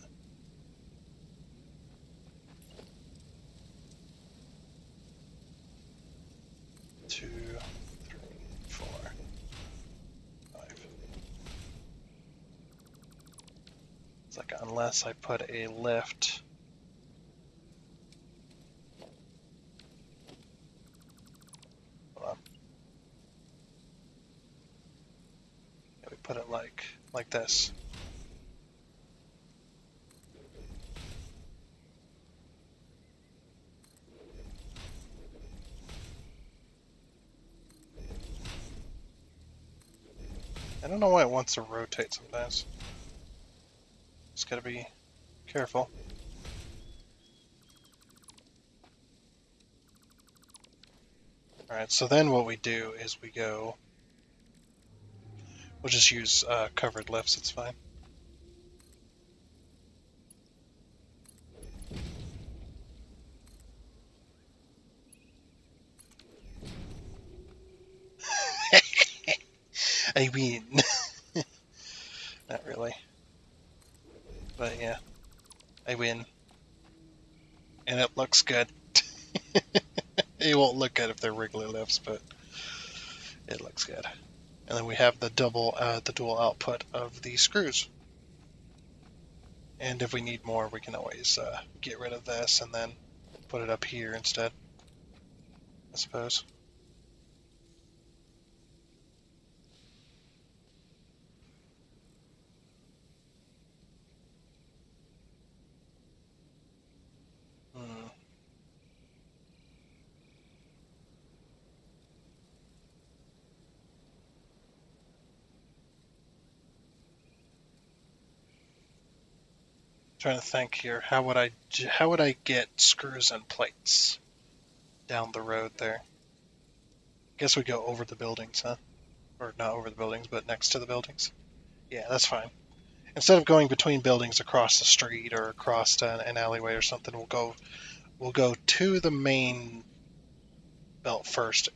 Two, three, four, five. It's like unless I put a lift... Hold on. Yeah, we put it like this. I don't know why it wants to rotate sometimes. Just gotta be careful. Alright, so then what we do is we go... We'll just use covered lifts, it's fine. I mean... Not really. But yeah, I win. And it looks good. It won't look good if they're wriggly lifts, but it looks good. And then we have the dual output of the screws. And if we need more, we can always get rid of this and then put it up here instead, I suppose. Trying to think here, how would I get screws and plates down the road there? Guess we go over the buildings, huh? Or not over the buildings, but next to the buildings. Yeah, that's fine. Instead of going between buildings across the street or across an alleyway or something, we'll go to the main belt first,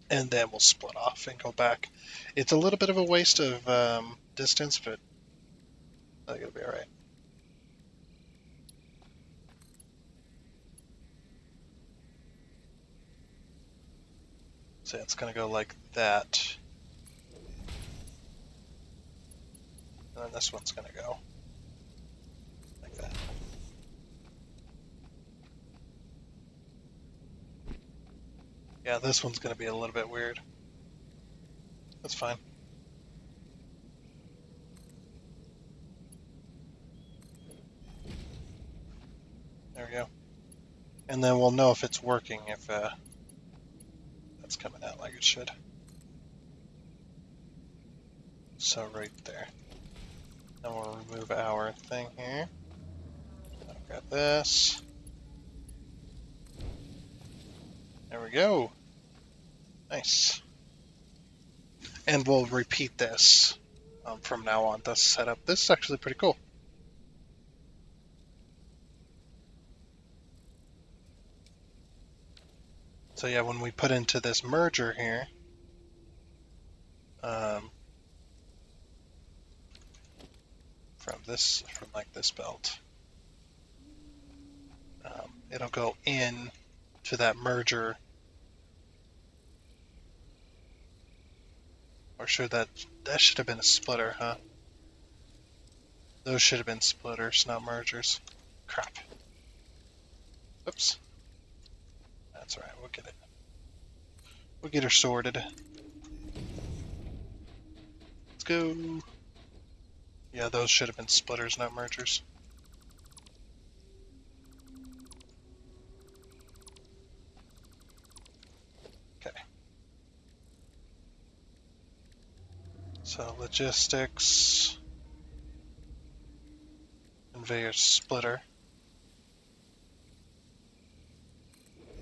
and then we'll split off and go back. It's a little bit of a waste of distance, but I think it'll be all right. So it's going to go like that. And then this one's going to go like that. Yeah, this one's going to be a little bit weird. That's fine. There we go. And then we'll know if it's working if That's coming out like it should. So right there. Then we'll remove our thing here. I've got this. There we go. Nice. And we'll repeat this from now on, this setup. This is actually pretty cool. So yeah, when we put into this merger here, from like this belt, it'll go in to that merger. Or should that should have been a splitter, huh? Those should have been splitters, not mergers. Crap. Oops. That's alright, we'll get it. We'll get her sorted. Let's go. Yeah, those should have been splitters, not mergers. Okay. So logistics, conveyor splitter,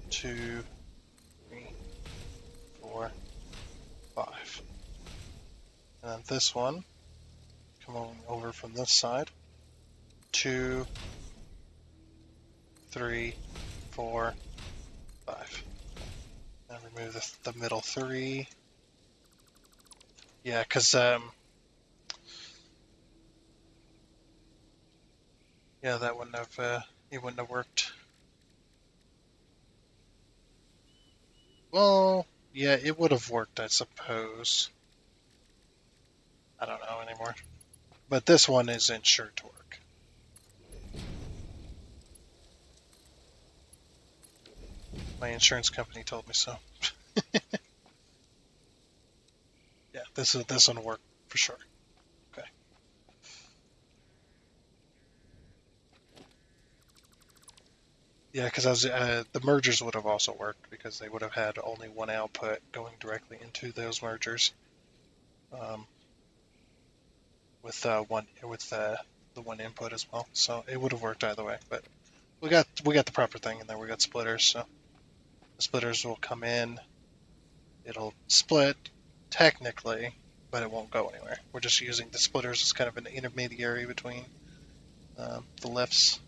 2, 3, 4, 5. And then this one, coming over from this side, 2, 3, 4, 5. And remove the middle 3. Yeah, because yeah, that wouldn't have it wouldn't have worked. Well, yeah, it would have worked, I suppose. I don't know anymore. But this one isn't sure to work. My insurance company told me so. Yeah, this one will work for sure. Okay. Yeah, because the mergers would have also worked because they would have had only one output going directly into those mergers, with the one input as well. So it would have worked either way. But we got the proper thing, and then we got splitters. So the splitters will come in. It'll split technically, but it won't go anywhere. We're just using the splitters as kind of an intermediary between the lifts,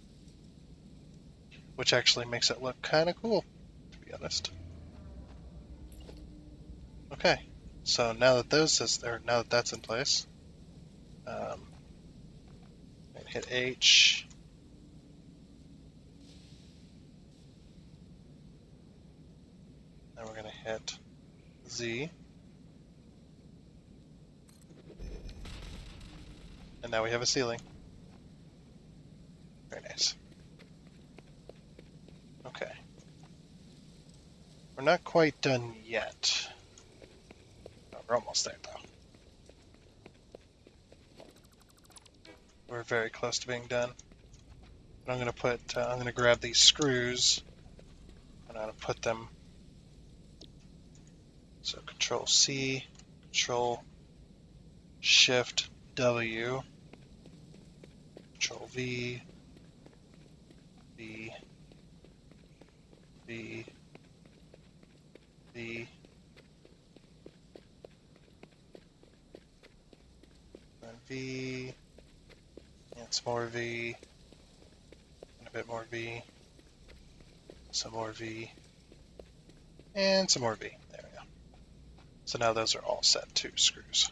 which actually makes it look kind of cool, to be honest. Okay, so now that now that that's in place, hit H. Now we're gonna hit Z, and now we have a ceiling. Very nice. Okay, we're not quite done yet. Oh, we're almost there though. We're very close to being done. But I'm gonna grab these screws and I'm gonna put them. So Control C, Control Shift W, Control V, V, V, V, and V, and some more V, and a bit more V, some more V, and some more V. There we go. So now those are all set to screws.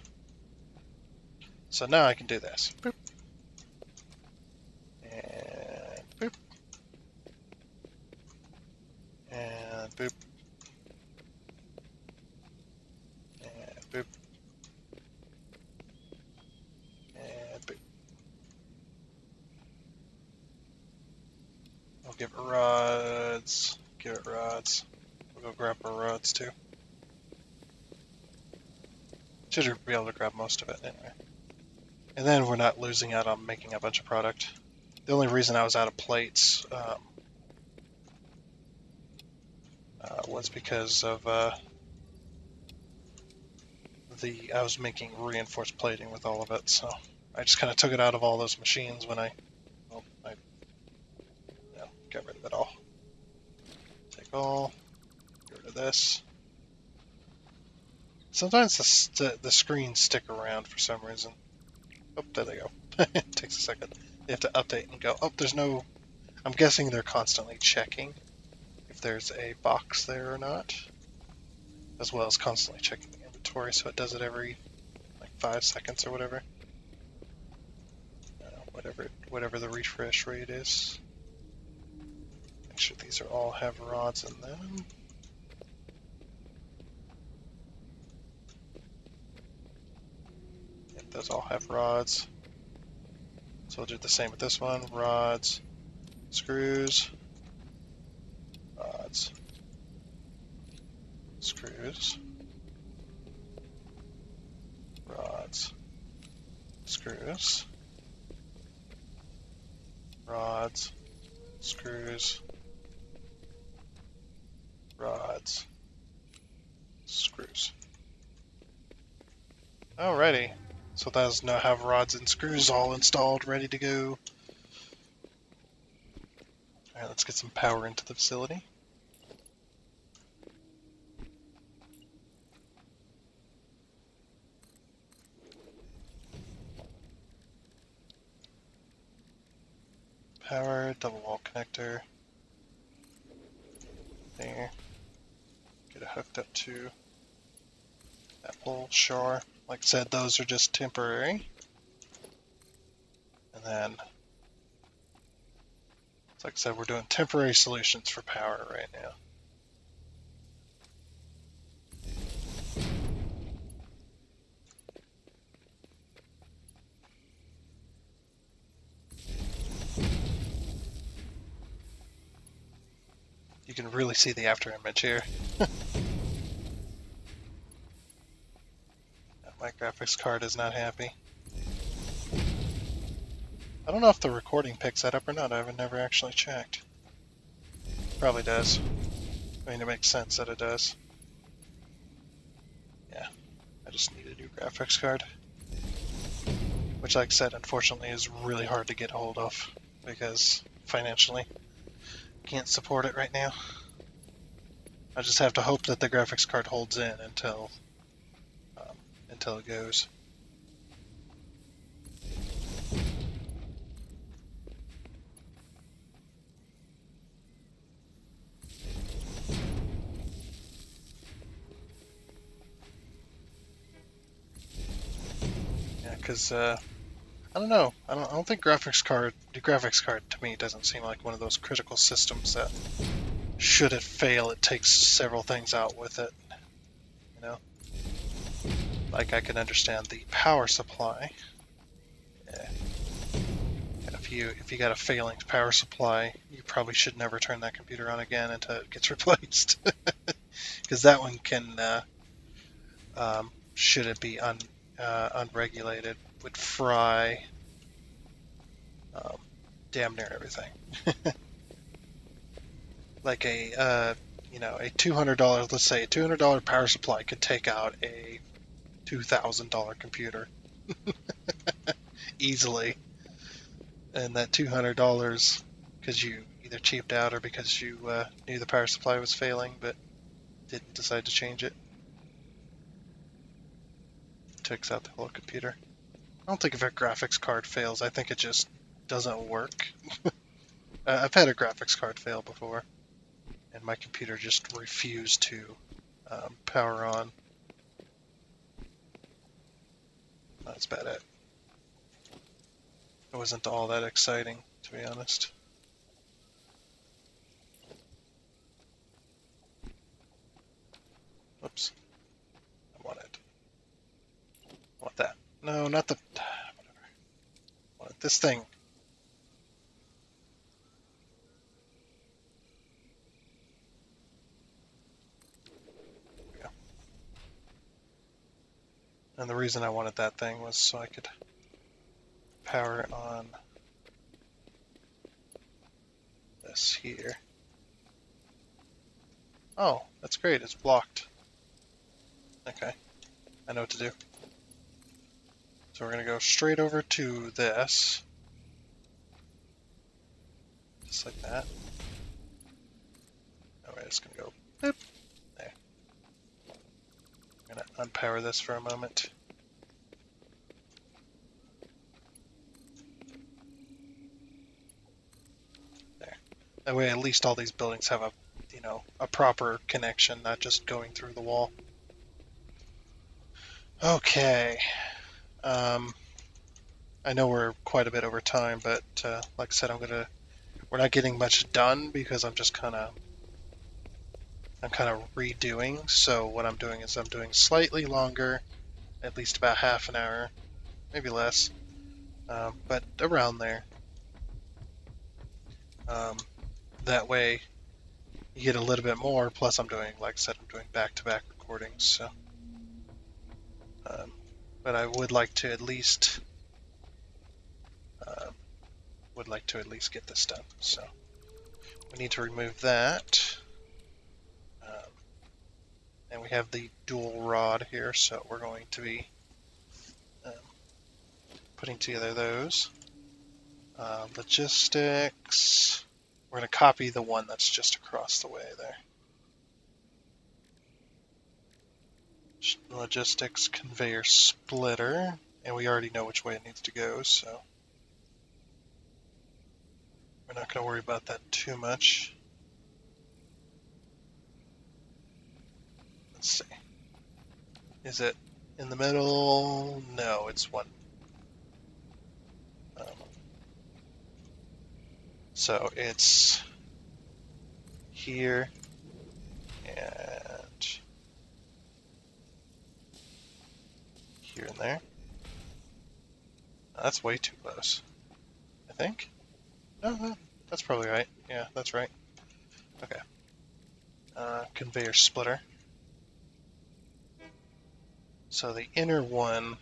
So now I can do this. Boop. And boop. And boop. And boop. And boop. I'll give it rods. Give it rods. We'll go grab our rods too. Should be able to grab most of it anyway. And then we're not losing out on making a bunch of product. The only reason I was out of plates was because of I was making reinforced plating with all of it, so I just kind of took it out of all those machines when I got rid of it all. Take all, get rid of this. Sometimes the screens stick around for some reason. Oh, there they go. It takes a second. You have to update and go, oh, there's no... I'm guessing they're constantly checking if there's a box there or not, as well as constantly checking the inventory, so it does it every, like, 5 seconds or whatever. Whatever the refresh rate is. Make sure these are all have rods in them. Yep, those all have rods. So we'll do the same with this one. Rods, screws, rods, screws, rods, screws, rods, screws, rods, screws. Alrighty, so that does now have rods and screws all installed, ready to go. Alright, let's get some power into the facility. Power, double wall connector. There. Get it hooked up to that pole, sure. Like I said, those are just temporary. And then, like I said, we're doing temporary solutions for power right now. You can really see the after image here. My graphics card is not happy. I don't know if the recording picks that up or not. I've never actually checked. Probably does. I mean, it makes sense that it does. Yeah, I just need a new graphics card. Which, like I said, unfortunately is really hard to get hold of because financially can't support it right now. I just have to hope that the graphics card holds in until it goes. Yeah, because I don't know. I don't think the graphics card to me doesn't seem like one of those critical systems that should it fail, it takes several things out with it. You know, like I can understand the power supply. Yeah. And if you got a failing power supply, you probably should never turn that computer on again until it gets replaced, because that one can, should it be unregulated, would fry damn near everything. Like a $200, let's say a $200 power supply could take out a $2,000 computer easily. And that $200, because you either cheaped out or because you knew the power supply was failing but didn't decide to change it, takes out the whole computer. I don't think if a graphics card fails, I think it just doesn't work. I've had a graphics card fail before, and my computer just refused to power on. That's about it. It wasn't all that exciting, to be honest. Whoops. I want that. No, not the... Whatever. I want this thing. There we go. And the reason I wanted that thing was so I could power on this here. Oh, that's great. It's blocked. Okay. I know what to do. So we're going to go straight over to this. Just like that. Oh, we're just going to go boop. There. I'm going to unpower this for a moment. There. That way at least all these buildings have a, a proper connection, not just going through the wall. Okay. I know we're quite a bit over time, but like I said, we're not getting much done because I'm kind of redoing. So what I'm doing is I'm doing slightly longer, at least about half an hour, maybe less, but around there. Um, that way you get a little bit more. Plus, like I said, I'm doing back-to-back recordings. So, but I would like to at least uh, get this done. So we need to remove that. And we have the dual rod here, so we're going to be putting together those. Logistics. We're going to copy the one that's just across the way there. Logistics conveyor splitter. And we already know which way it needs to go, so we're not going to worry about that too much. Let's see. Is it in the middle? No, it's one. So it's here and here and there. That's way too close, I think. No, that's probably right. Yeah, that's right. Okay. Conveyor splitter. So the inner one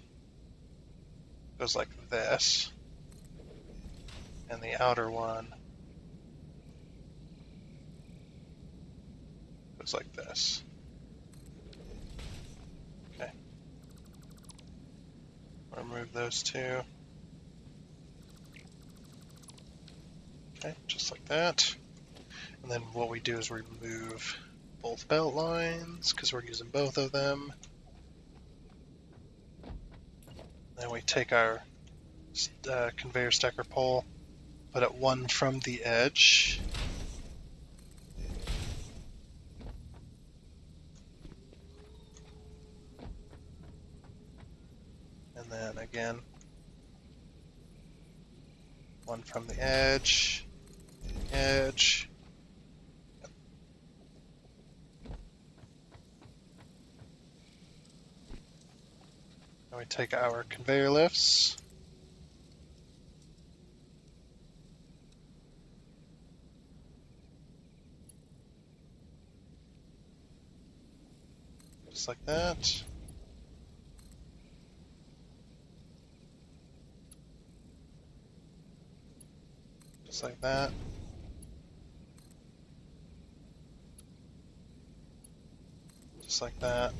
goes like this, and the outer one goes like this. Okay. Remove those two. Okay, just like that. And then what we do is remove both belt lines, because we're using both of them. Then we take our conveyor stacker pole, put it one from the edge. And then again, one from the edge, edge. Then we take our conveyor lifts. Just like that. Just like that. Just like that.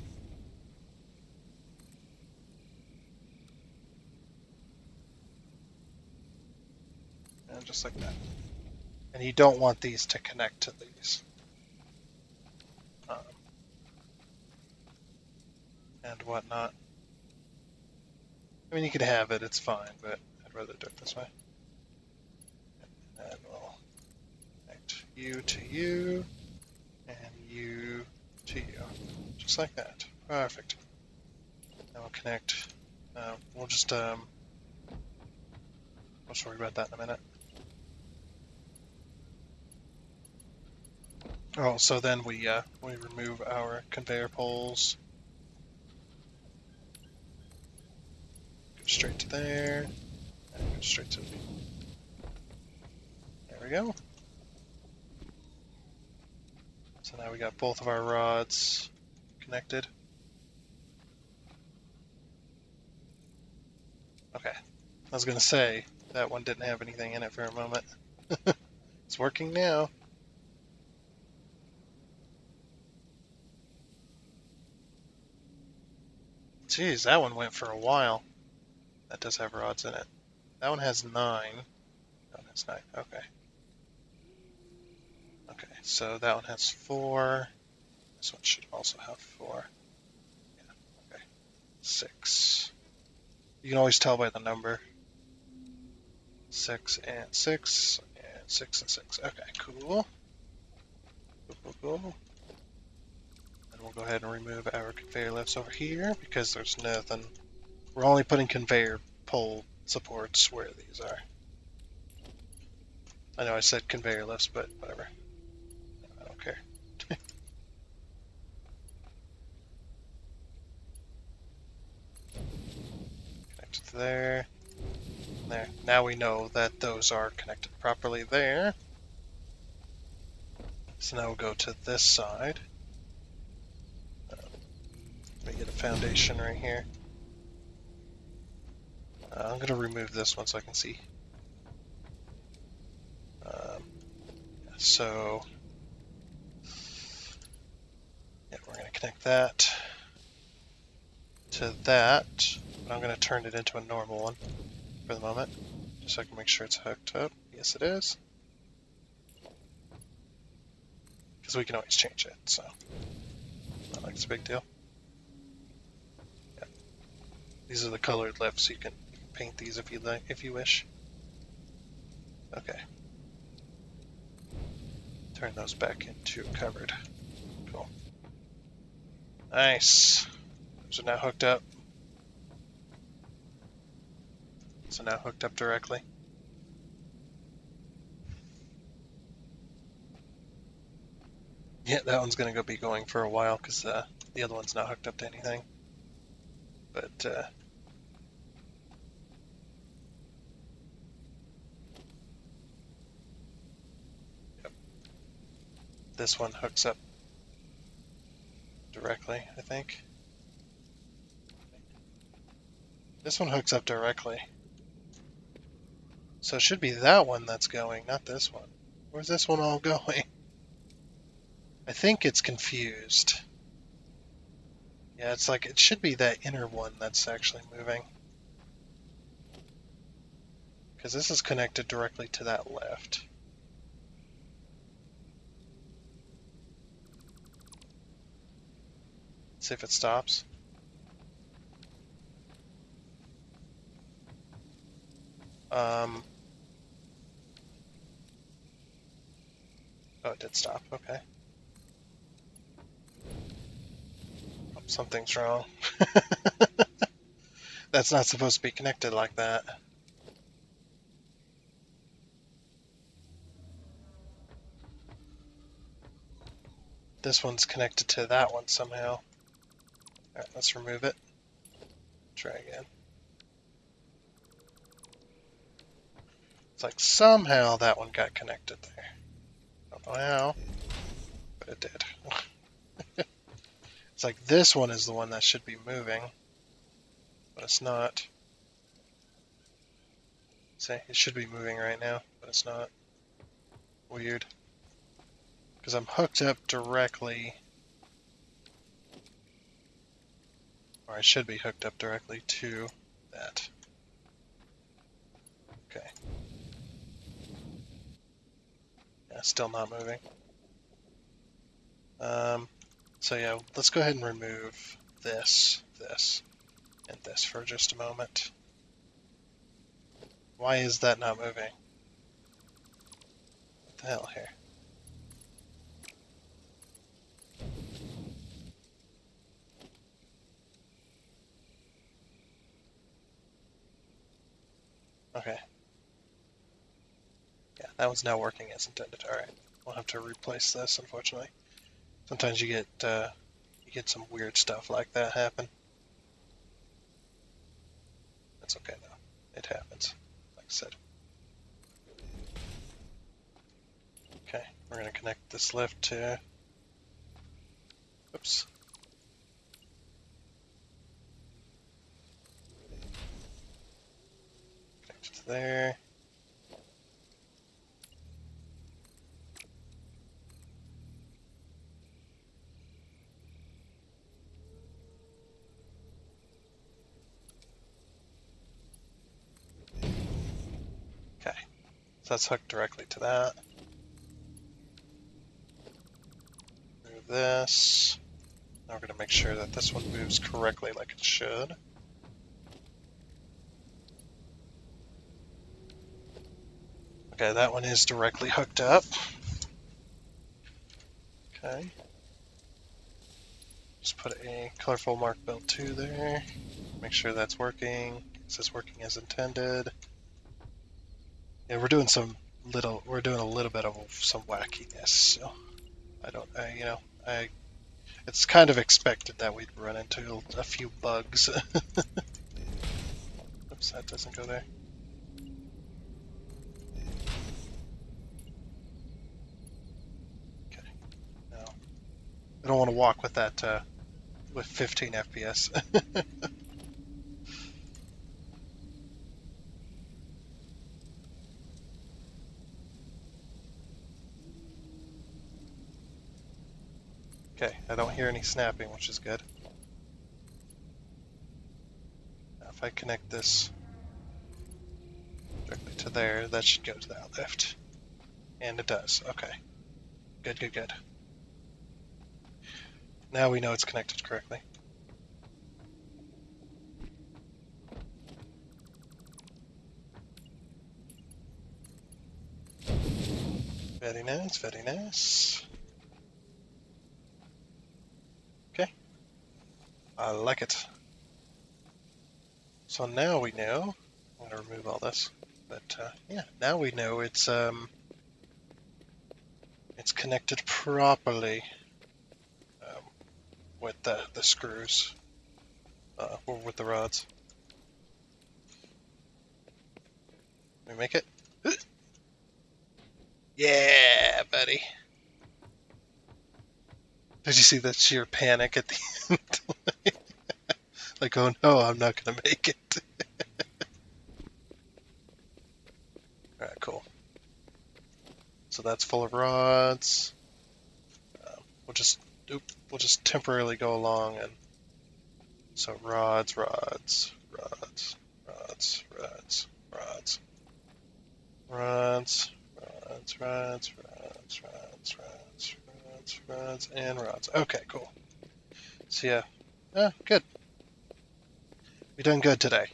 And just like that. And you don't want these to connect to these. And whatnot. I mean, you could have it, it's fine, but I'd rather do it this way. And we'll connect you to you, and you to you. Just like that. Perfect. Now we'll connect. We'll just worry about that in a minute. Oh, so then we remove our conveyor poles. Go straight to there. And go straight to. There we go. So now we got both of our rods connected. Okay. I was gonna say that one didn't have anything in it for a moment. It's working now. Geez, that one went for a while. That does have rods in it. That one has 9. That one has 9. Okay. Okay, so that one has 4. This one should also have 4. Yeah, okay. 6. You can always tell by the number. 6 and 6, and 6 and 6. Okay, cool. Cool. And we'll go ahead and remove our conveyor lifts over here because there's nothing. We're only putting conveyor pole supports where these are. I know I said conveyor lifts, but whatever. I don't care. Connect to there. There. Now we know that those are connected properly there. So now we'll go to this side. Let me get a foundation right here. I'm going to remove this one so I can see. So, yeah, we're going to connect that to that. I'm going to turn it into a normal one for the moment, just so I can make sure it's hooked up. Yes, it is. Because we can always change it, so not like it's a big deal. Yeah. These are the colored lifts, so you can paint these if you like, if you wish. Okay. Turn those back into covered. Cool. Nice. Those are now hooked up. So now hooked up directly. Yeah, that one's going to be going for a while because the other one's not hooked up to anything. But yep. This one hooks up directly, I think. This one hooks up directly. So it should be that one that's going, not this one. Where's this one all going? I think it's confused. Yeah, it's like it should be that inner one that's actually moving. Because this is connected directly to that left. See if it stops. Oh, it did stop. Okay. Oh, something's wrong. That's not supposed to be connected like that. This one's connected to that one somehow. Alright, let's remove it. Try again. It's like somehow that one got connected there. Don't know how, but it did. It's like this one is the one that should be moving, but it's not. See, it should be moving right now, but it's not. Weird. Because I'm hooked up directly, or I should be hooked up directly to that. Okay. Yeah, still not moving. So yeah, let's go ahead and remove this, and this for just a moment. Why is that not moving? What the hell here? Okay. Yeah, that one's now working as intended. Alright. We'll have to replace this, unfortunately. Sometimes you get some weird stuff like that happen. That's okay though. It happens, like I said. Okay, we're going to connect this lift to... Oops. Connect it to there. that's hooked directly to that. Move this. Now we're going to make sure that this one moves correctly like it should. Okay, that one is directly hooked up. Okay. Just put a colorful mark belt 2 there. Make sure that's working. Is this working as intended? Yeah, we're doing a little bit of some wackiness. So it's kind of expected that we'd run into a few bugs. Oops, that doesn't go there. Okay. No, I don't want to walk with that with 15 FPS. Okay, I don't hear any snapping, which is good. Now if I connect this directly to there, that should go to the outlift. And it does. Okay. Good, good, good. Now we know it's connected correctly. Very nice, very nice. Okay. I like it. So now we know. I'm going to remove all this. But yeah, now we know it's connected properly with the screws or with the rods. Can we make it? Yeah, buddy. Did you see that sheer panic at the end? Like, oh no, I'm not going to make it. Alright, cool. So that's full of rods. We'll just temporarily go along and so rods, rods, rods, rods, rods, rods, rods, rods, rods, rods, rods, rods, rods, rods, and rods. Okay, cool. So yeah, good. We done good today.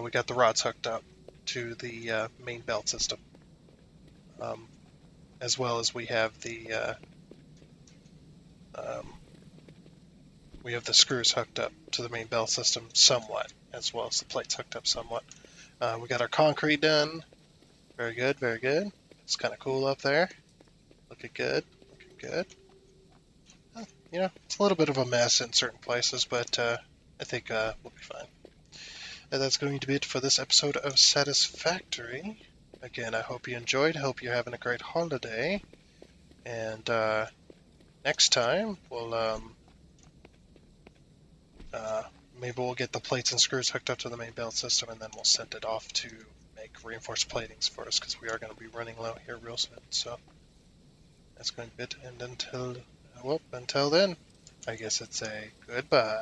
We got the rods hooked up to the main belt system, as well as we have the screws hooked up to the main belt system somewhat, as well as the plates hooked up somewhat. We got our concrete done. Very good, very good. It's kind of cool up there. Looking good, looking good. It's a little bit of a mess in certain places, but I think we'll be fine. And that's going to be it for this episode of Satisfactory. Again, I hope you enjoyed. Hope you're having a great holiday. And next time, maybe we'll get the plates and screws hooked up to the main belt system, and then we'll send it off to make reinforced platings for us, because we are going to be running low here real soon. So that's going to be it. And until then, I guess it's a goodbye.